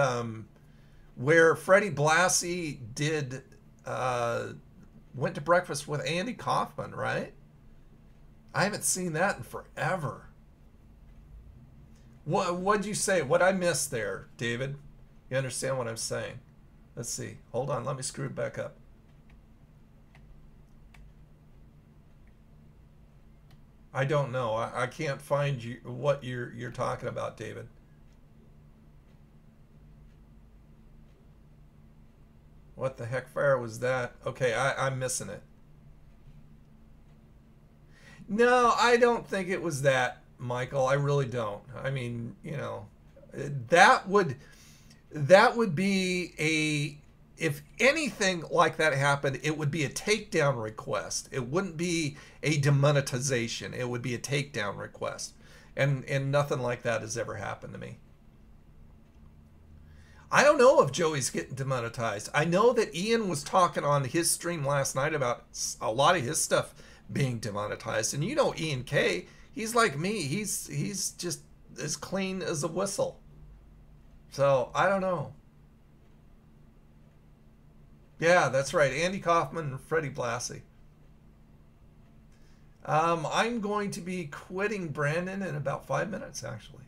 where Freddie Blassie did went to breakfast with Andy Kaufman, right? I haven't seen that in forever. What'd you say? What I missed there, David? You understand what I'm saying? Let's see. Hold on. Let me screw it back up. I don't know. I can't find you what you're talking about, David. What the heck fire was that? Okay, I'm missing it. No, I don't think it was that, Michael. I really don't. I mean, you know, that would be if anything like that happened, it would be a takedown request. It wouldn't be a demonetization. It would be a takedown request. And nothing like that has ever happened to me. I don't know if Joey's getting demonetized. I know that Ian was talking on his stream last night about a lot of his stuff being demonetized. And you know Ian K, he's like me. He's just as clean as a whistle. So, I don't know. Yeah, that's right. Andy Kaufman and Freddie Blassie. I'm going to be quitting Brandon in about 5 minutes, actually.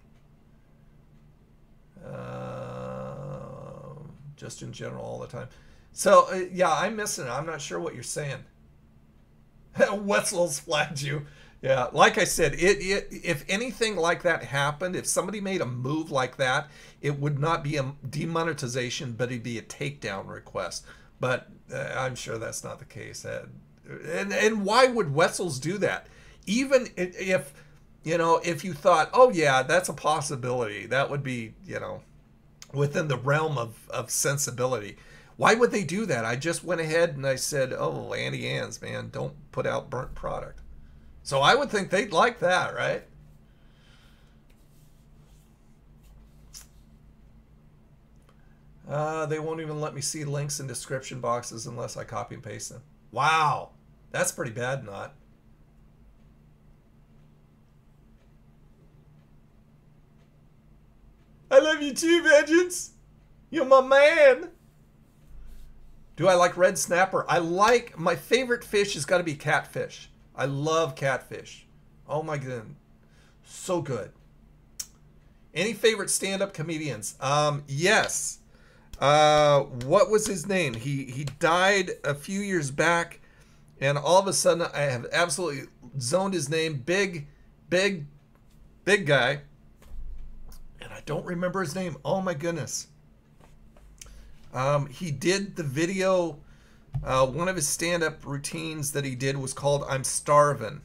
Just in general all the time. So, yeah, I'm missing it. I'm not sure what you're saying. Wetzel's flagged you. Yeah, like I said, if anything like that happened, if somebody made a move like that, it would not be a demonetization, but it'd be a takedown request. But I'm sure that's not the case. And why would Wetzel's do that? Even if, you know, if you thought, oh yeah, that's a possibility, that would be, you know, within the realm of sensibility. Why would they do that? I just went ahead and I said, oh, Andy Ann's, man, don't put out burnt product. So I would think they'd like that, right? They won't even let me see links in description boxes unless I copy and paste them. Wow. That's pretty bad, not. I love you too, Vengeance. You're my man. Do I like red snapper? My favorite fish has got to be catfish. I love catfish. Oh my goodness. So good. Any favorite stand-up comedians? Yes. What was his name? He died a few years back, and all of a sudden I have absolutely zoned his name. Big guy. And I don't remember his name. Oh my goodness. He did the video. One of his stand-up routines that he did was called I'm Starvin'.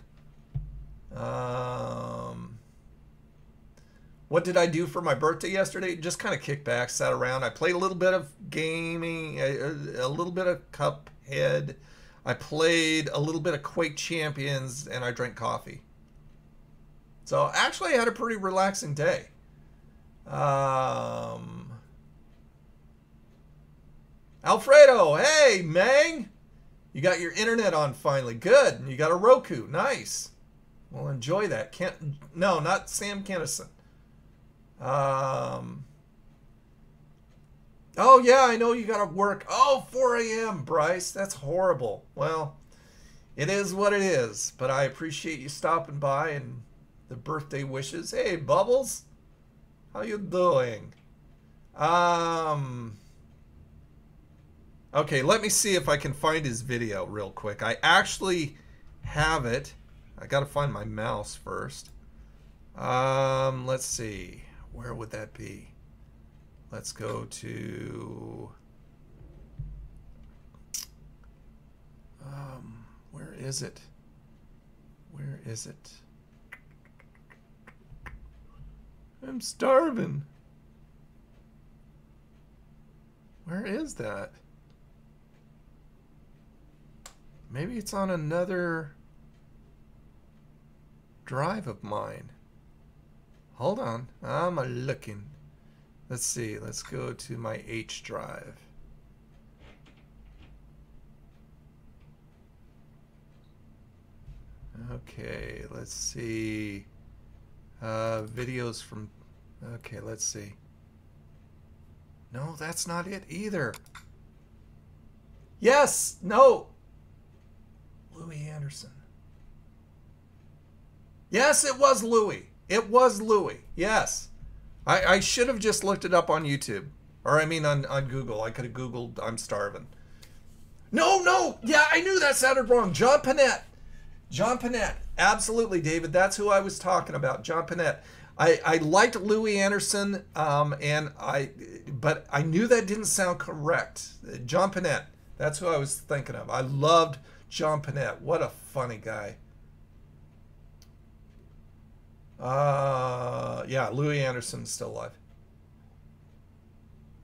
What did I do for my birthday yesterday? Just kind of kicked back, sat around. I played a little bit of gaming, a little bit of Cuphead. I played a little bit of Quake Champions, and I drank coffee. So actually I had a pretty relaxing day. Alfredo, hey, Mang. You got your internet on finally. Good. And you got a Roku. Nice. Well, enjoy that. No, not Sam Kennison. Oh, yeah, I know you got to work. Oh, 4 a.m., Bryce. That's horrible. Well, it is what it is. But I appreciate you stopping by and the birthday wishes. Hey, Bubbles. How you doing? Okay, let me see if I can find his video real quick. I actually have it. I got to find my mouse first. Let's see. Where would that be? Let's go to... where is it? Where is it? I'm starving. Where is that? Maybe it's on another drive of mine. Hold on. I'm looking. Let's see. Let's go to my H drive. Okay, let's see. Videos from... Okay, let's see. No, that's not it either. Yes! No! Louis Anderson. Yes, it was Louis. It was Louis. Yes. I should have just looked it up on YouTube. Or I mean on Google. I could have Googled I'm starving. No! Yeah, I knew that sounded wrong. John Panette. John Panette. Absolutely, David. That's who I was talking about. John Panette. I liked Louis Anderson, but I knew that didn't sound correct. John Panette. That's who I was thinking of. I loved John Panette. What a funny guy. Yeah, Louis Anderson's still alive.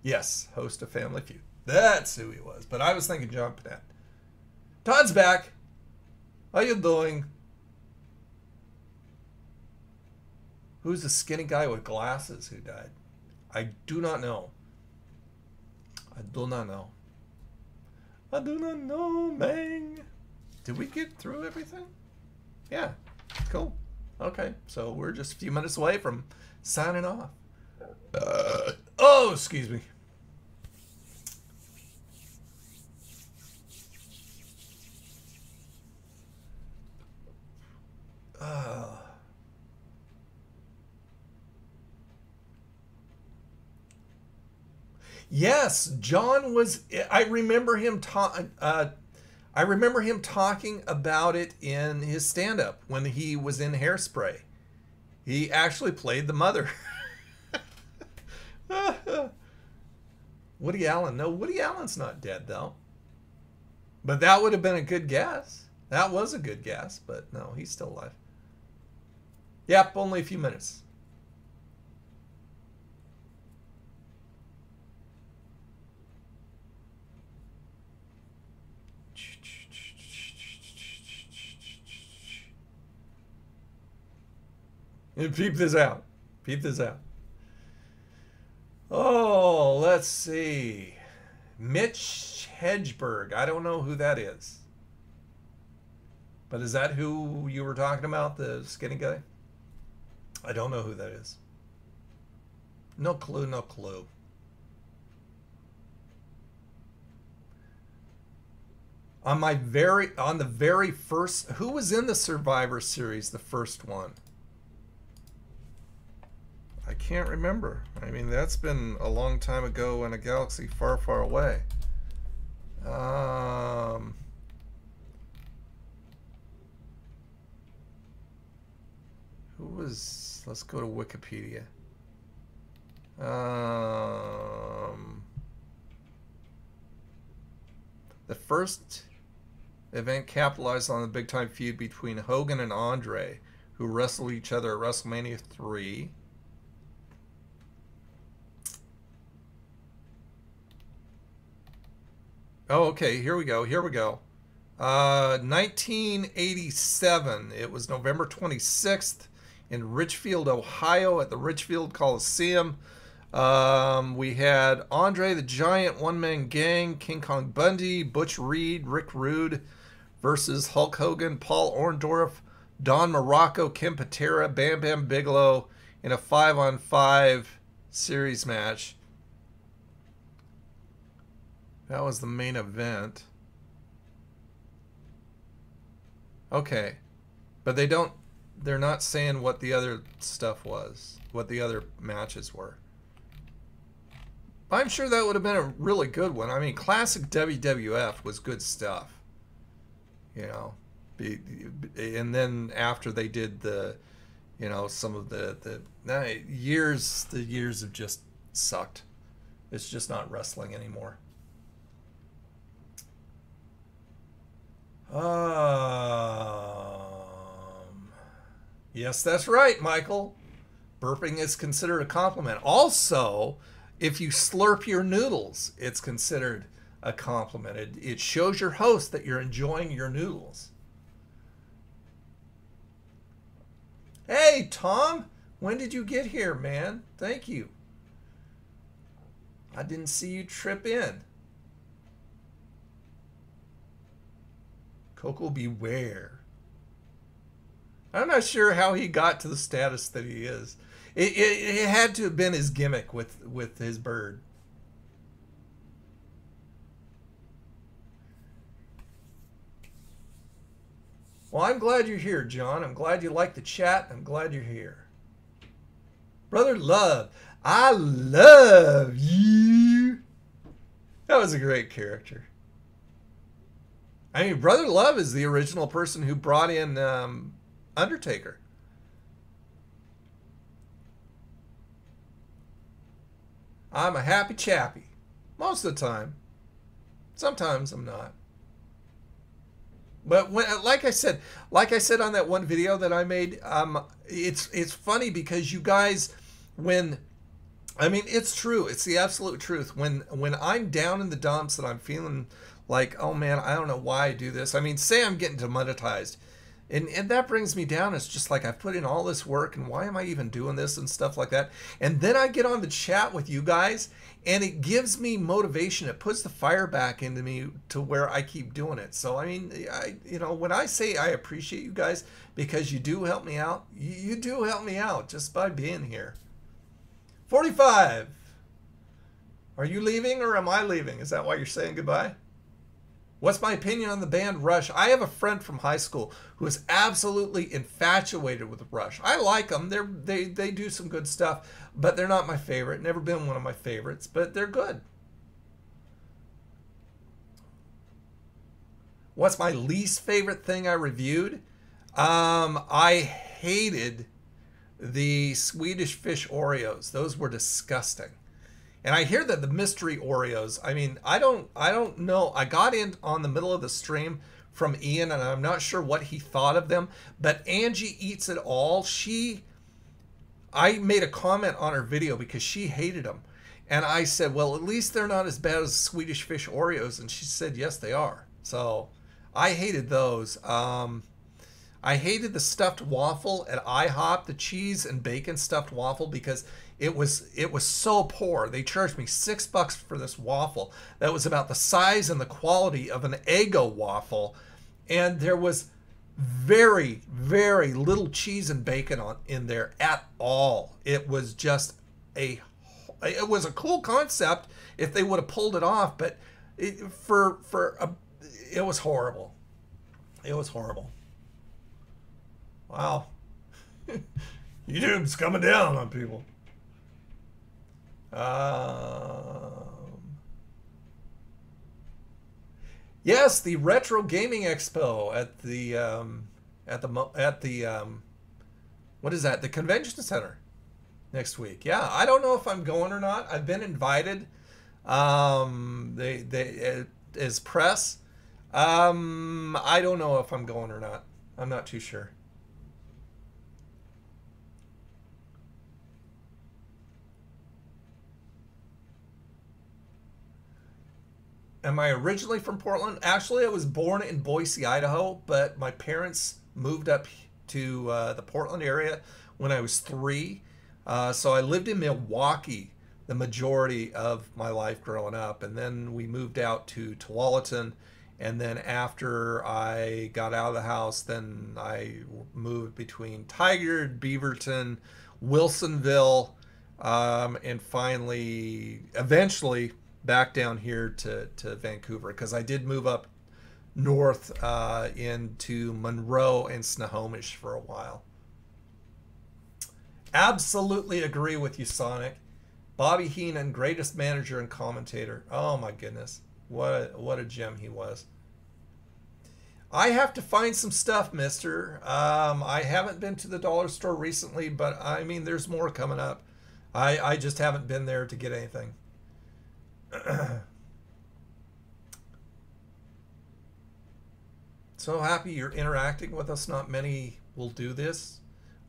Yes, host of Family Feud. That's who he was. But I was thinking John Panette. Todd's back. How you doing? Who's the skinny guy with glasses who died? I do not know. I do not know. I do not know, man. Did we get through everything? Yeah. Cool. Okay. So we're just a few minutes away from signing off. Oh, excuse me. Yes, John was. I remember him talking about it in his stand-up when he was in Hairspray. He actually played the mother. Woody Allen. No, Woody Allen's not dead though. But that would have been a good guess. That was a good guess, but no, he's still alive. Yep, only a few minutes. And peep this out. Peep this out. Oh, let's see. Mitch Hedgeberg. I don't know who that is. But is that who you were talking about, the skinny guy? I don't know who that is. No clue, no clue. On the very first, who was in the Survivor series, the first one? I can't remember. I mean, that's been a long time ago in a galaxy far, far away. Who was... Let's go to Wikipedia. The first event capitalized on the big-time feud between Hogan and Andre, who wrestled each other at WrestleMania 3. Oh, okay, here we go, here we go. 1987, it was November 26th in Richfield, Ohio at the Richfield Coliseum. We had Andre the Giant, One Man Gang, King Kong Bundy, Butch Reed, Rick Rude versus Hulk Hogan, Paul Orndorff, Don Morocco, Ken Patera, Bam Bam Bigelow in a 5-on-5 series match. That was the main event. Okay. But they're not saying what the other stuff was, what the other matches were. I'm sure that would have been a really good one. I mean, classic WWF was good stuff. You know. And then after they did the, you know, some of the years have just sucked. It's just not wrestling anymore. Yes, that's right, Michael. Burping is considered a compliment. Also, if you slurp your noodles, it's considered a compliment. It shows your host that you're enjoying your noodles. Hey, Tom, when did you get here, man? Thank you. I didn't see you trip in. Coco beware. I'm not sure how he got to the status that he is. It had to have been his gimmick with his bird. Well, I'm glad you're here, John. I'm glad you like the chat. I'm glad you're here. Brother Love, I love you. That was a great character. I mean, Brother Love is the original person who brought in Undertaker. I'm a happy chappy. Most of the time. Sometimes I'm not. But when, like I said on that one video that I made, it's funny because you guys, when I mean, it's true. It's the absolute truth. When I'm down in the dumps and I'm feeling like, oh man, I don't know why I do this. I mean, say I'm getting demonetized, and that brings me down. It's just like I've put in all this work, and why am I even doing this and stuff like that? And then I get on the chat with you guys, and it gives me motivation. It puts the fire back into me to where I keep doing it. So I mean, when I say I appreciate you guys because you do help me out, you do help me out just by being here. 45. Are you leaving or am I leaving? Is that why you're saying goodbye? What's my opinion on the band Rush? I have a friend from high school who is absolutely infatuated with Rush. I like them. They do some good stuff, but they're not my favorite. Never been one of my favorites, but they're good. What's my least favorite thing I reviewed? I hated the Swedish fish Oreos. Those were disgusting. And I hear that the mystery Oreos, I mean, I don't know. I got in on the middle of the stream from Ian, and I'm not sure what he thought of them, but Angie Eats It All, I made a comment on her video because she hated them. And I said, well, at least they're not as bad as Swedish fish Oreos. And she said, yes, they are. So I hated those. I hated the stuffed waffle at IHOP, the cheese and bacon stuffed waffle, because it was so poor. They charged me $6 for this waffle that was about the size and the quality of an Eggo waffle, and there was very, very little cheese and bacon in there at all. It was just it was a cool concept if they would have pulled it off, but it was horrible. It was horrible. Wow. YouTube's coming down on people. Yes, the Retro Gaming Expo at the what is that? The convention center next week. Yeah, I don't know if I'm going or not. I've been invited. They as press. I don't know if I'm going or not. I'm not too sure. Am I originally from Portland? Actually, I was born in Boise, Idaho, but my parents moved up to the Portland area when I was 3. So I lived in Milwaukee the majority of my life growing up, and then we moved out to Tualatin, and then after I got out of the house, then I moved between Tigard, Beaverton, Wilsonville, and finally, eventually, back down here to Vancouver, because I did move up north into Monroe and Snohomish for a while. Absolutely agree with you, Sonic. Bobby Heenan, greatest manager and commentator. Oh my goodness, what a gem he was. I have to find some stuff, mister. I haven't been to the dollar store recently, but I mean, there's more coming up. I just haven't been there to get anything. So happy you're interacting with us. Not many will do this.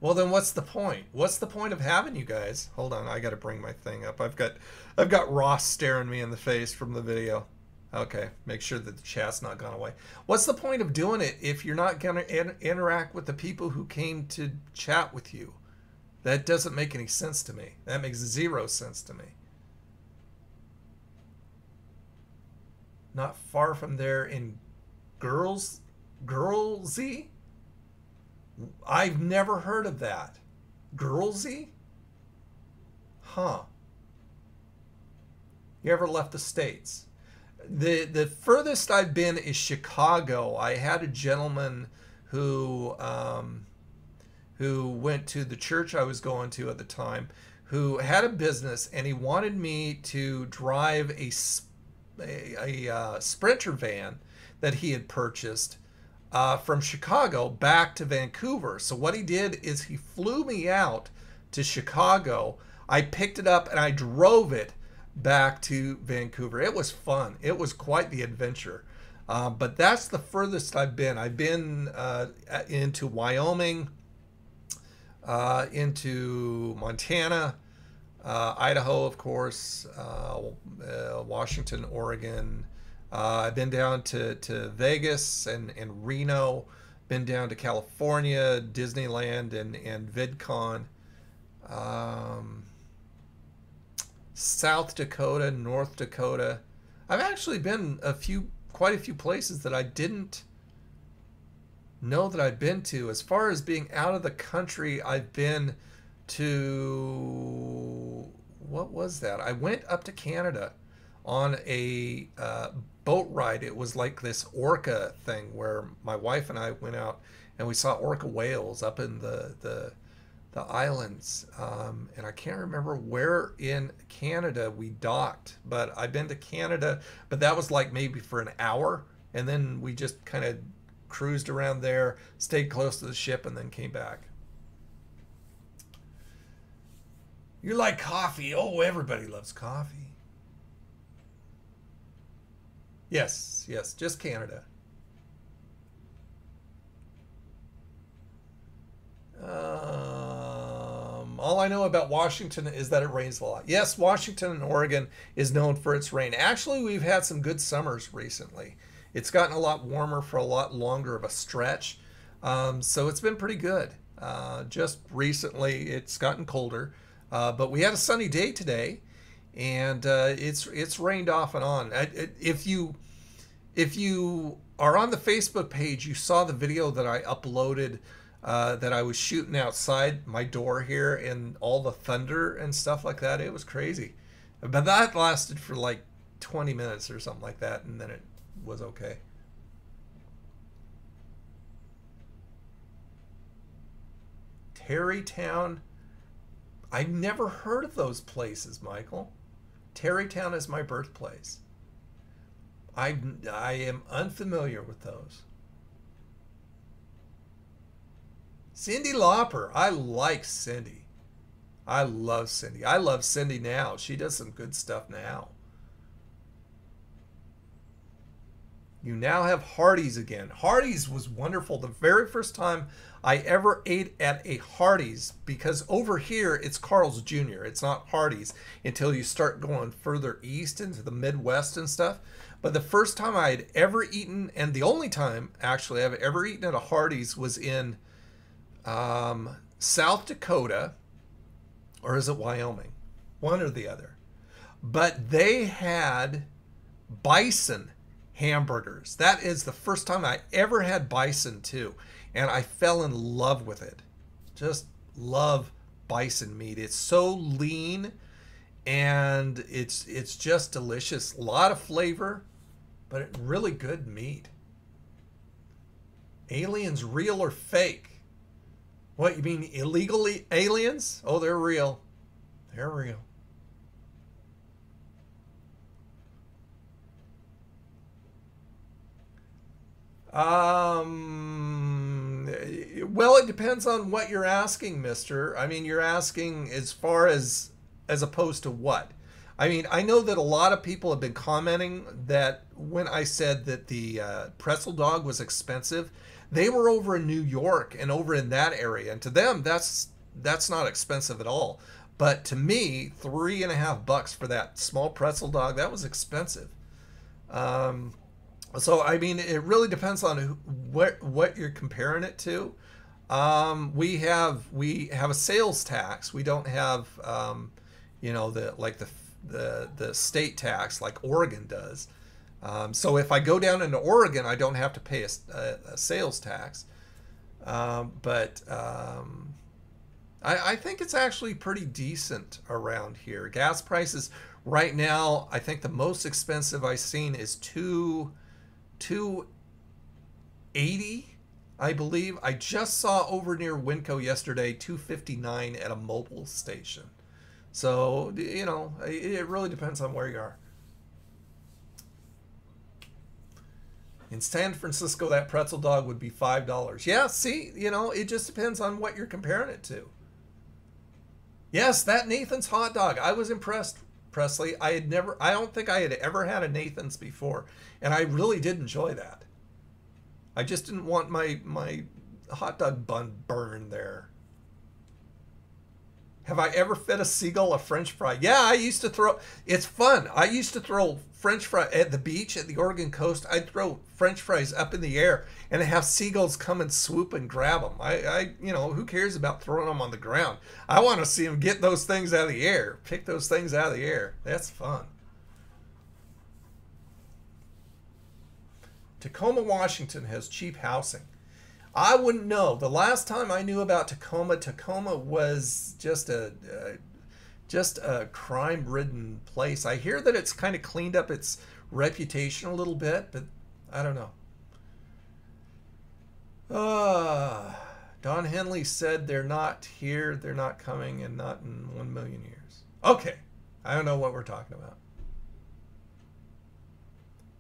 Well, then what's the point? What's the point of having you guys? Hold on, I got to bring my thing up. I've got Ross staring me in the face from the video. Okay, make sure that the chat's not gone away. What's the point of doing it if you're not going to interact with the people who came to chat with you? That doesn't make any sense to me. That makes 0 sense to me. Not far from there in Girlsy? I've never heard of that. Girlsy? Huh. You ever left the States? The furthest I've been is Chicago. I had a gentleman who went to the church I was going to at the time, who had a business, and he wanted me to drive a Sprinter van that he had purchased from Chicago back to Vancouver. So what he did is he flew me out to Chicago. I picked it up and I drove it back to Vancouver. It was fun. It was quite the adventure. But that's the furthest I've been. I've been into Wyoming, into Montana, Idaho, of course, Washington, Oregon. I've been down to Vegas and Reno, been down to California, Disneyland, and VidCon. South Dakota, North Dakota. I've actually been quite a few places that I didn't know that I'd been to. As far as being out of the country, I've been to, what was that? I went up to Canada on a boat ride. It was like this orca thing where my wife and I went out and we saw orca whales up in the islands, and I can't remember where in Canada we docked, but I've been to Canada, but that was like maybe for an hour, and then we just kind of cruised around there, stayed close to the ship, and then came back. You like coffee? Oh, everybody loves coffee. Yes, just Canada. All I know about Washington is that it rains a lot. Yes, Washington and Oregon is known for its rain. Actually, we've had some good summers recently. It's gotten a lot warmer for a lot longer of a stretch, so it's been pretty good. Just recently, it's gotten colder, but we had a sunny day today, and it's rained off and on. If you are on the Facebook page, you saw the video that I uploaded. That I was shooting outside my door here and all the thunder and stuff like that. It was crazy. But that lasted for like 20 minutes or something like that, and then it was okay. Terrytown. I've never heard of those places, Michael. Terrytown is my birthplace. I am unfamiliar with those. Cyndi Lauper. I like Cyndi. I love Cyndi. I love Cyndi now. She does some good stuff now. You now have Hardee's again. Hardee's was wonderful. The very first time I ever ate at a Hardee's, because over here it's Carl's Jr. It's not Hardee's until you start going further east into the Midwest and stuff. But the first time I had ever eaten, and the only time actually I've ever eaten at a Hardee's, was in South Dakota, or is it Wyoming? One or the other. But they had bison hamburgers. That is the first time I ever had bison too, and I fell in love with it. Just love bison meat. It's so lean, and it's just delicious. A lot of flavor, but really good meat. Aliens, real or fake? What, you mean illegal aliens? Oh, they're real. They're real. Well, it depends on what you're asking, mister. I mean, you're asking as far as opposed to what? I mean, I know that a lot of people have been commenting that when I said that the pretzel dog was expensive, they were over in New York and over in that area, and to them that's not expensive at all. But to me, $3.50 for that small pretzel dog, that was expensive. So I mean, it really depends on what you're comparing it to. We have a sales tax. We don't have the state tax like Oregon does. So if I go down into Oregon, I don't have to pay a sales tax. But I think it's actually pretty decent around here. Gas prices right now, I think the most expensive I've seen is $2.80, I believe. I just saw over near Winco yesterday, $2.59 at a mobile station. So, you know, it really depends on where you are. In San Francisco, that pretzel dog would be $5. Yeah, see, you know, it just depends on what you're comparing it to. Yes, that Nathan's hot dog. I was impressed, Presley. I don't think I had ever had a Nathan's before, and I really did enjoy that. I just didn't want my hot dog bun burned there. Have I ever fed a seagull a French fry? Yeah, I used to throw. It's fun. I used to throw French fry at the beach at the Oregon coast. I'd throw French fries up in the air and have seagulls come and swoop and grab them. You know, who cares about throwing them on the ground? I want to see them get those things out of the air. Pick those things out of the air. That's fun. Tacoma, Washington has cheap housing. I wouldn't know. The last time I knew about Tacoma, Tacoma was just a crime-ridden place. I hear that it's kind of cleaned up its reputation a little bit, but I don't know. Don Henley said they're not here, they're not coming, and not in 1,000,000 years. Okay, I don't know what we're talking about.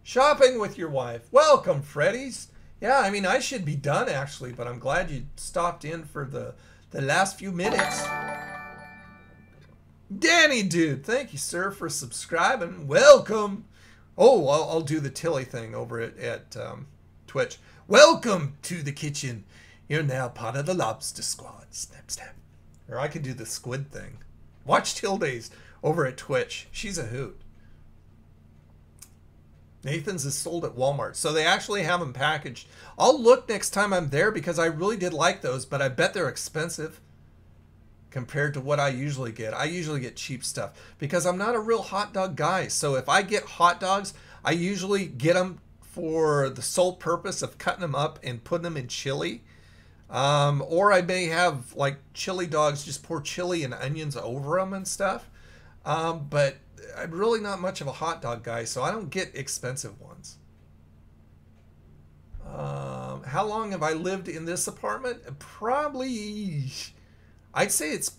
Shopping with your wife. Welcome, Freddy's. Yeah, I mean, I should be done, actually, but I'm glad you stopped in for the last few minutes. Danny Dude, thank you, sir, for subscribing. Welcome. Oh, I'll do the Tilly thing over at Twitch. Welcome to the kitchen. You're now part of the lobster squad. Snap, snap. Or I could do the squid thing. Watch Tilda's over at Twitch. She's a hoot. Nathan's is sold at Walmart. So they actually have them packaged. I'll look next time I'm there because I really did like those, but I bet they're expensive compared to what I usually get. I usually get cheap stuff because I'm not a real hot dog guy. So if I get hot dogs, I usually get them for the sole purpose of cutting them up and putting them in chili. Or I may have like chili dogs, just pour chili and onions over them and stuff. But I'm really not much of a hot dog guy, so I don't get expensive ones. How long have I lived in this apartment? Probably, I'd say it's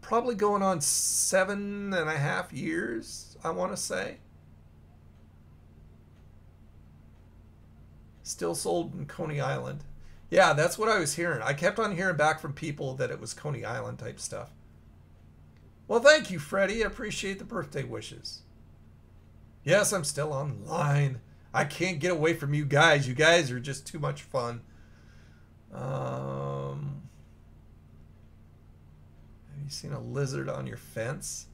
probably going on 7.5 years, I want to say. Still sold in Coney Island. Yeah, that's what I was hearing. I kept on hearing back from people that it was Coney Island type stuff. Well, thank you, Freddie. I appreciate the birthday wishes. Yes, I'm still online. I can't get away from you guys. You guys are just too much fun. Have you seen a lizard on your fence?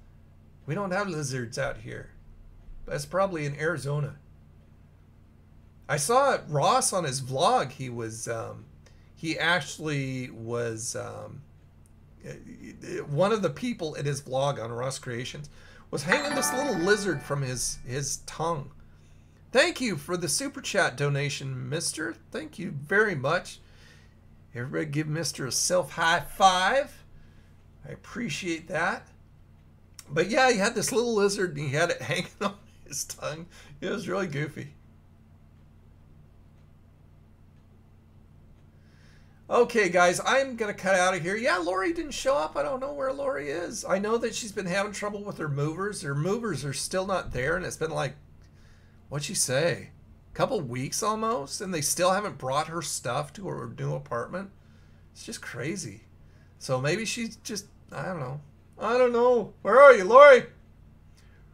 We don't have lizards out here. That's probably in Arizona. I saw Ross on his vlog. He actually was... one of the people in his vlog on Ross Creations was hanging this little lizard from his tongue. Thank you for the super chat donation, mister. Thank you very much. Everybody give Mister a self high five. I appreciate that. But yeah, he had this little lizard and he had it hanging on his tongue. It was really goofy. Okay, guys, I'm going to cut out of here. Yeah, Lori didn't show up. I don't know where Lori is. I know that she's been having trouble with her movers. Her movers are still not there, and it's been like, what'd she say? A couple weeks almost, and they still haven't brought her stuff to her new apartment. It's just crazy. So maybe she's just, I don't know. I don't know. Where are you, Lori?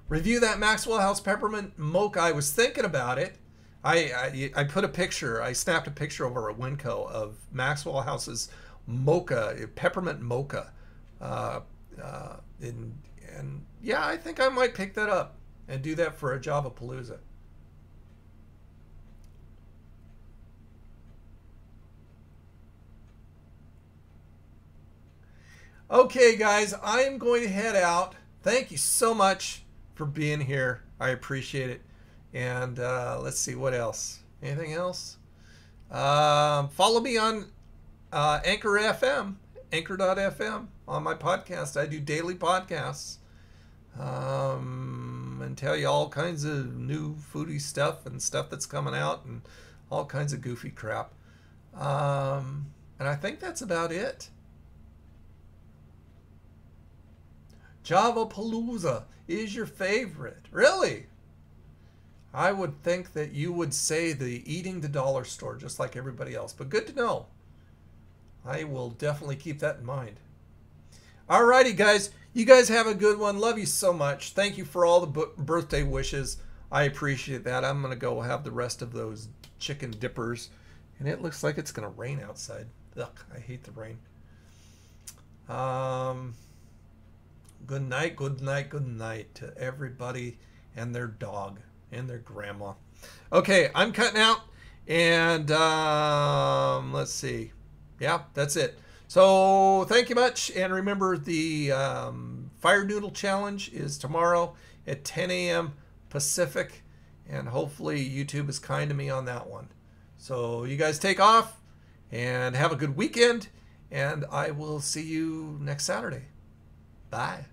Review that Maxwell House Peppermint Mocha. I was thinking about it. I put a picture, I snapped a picture over at Winco of Maxwell House's mocha, peppermint mocha. And yeah, I think I might pick that up and do that for a Java Palooza. Okay, guys, I am going to head out. Thank you so much for being here. I appreciate it. And let's see, what else? Anything else? Follow me on Anchor FM, anchor.fm, on my podcast. I do daily podcasts and tell you all kinds of new foodie stuff and stuff that's coming out and all kinds of goofy crap. And I think that's about it. Java Palooza is your favorite. Really? I would think that you would say the eating the dollar store just like everybody else. But good to know. I will definitely keep that in mind. Alrighty, guys. You guys have a good one. Love you so much. Thank you for all the birthday wishes. I appreciate that. I'm going to go have the rest of those chicken dippers. And it looks like it's going to rain outside. Ugh, I hate the rain. Good night, good night, good night to everybody and their dog and their grandma. Okay, I'm cutting out, and let's see. Yeah, that's it. So thank you much, and remember the Fire Noodle Challenge is tomorrow at 10 a.m. Pacific, and hopefully YouTube is kind to me on that one. So you guys take off and have a good weekend, and I will see you next Saturday. Bye.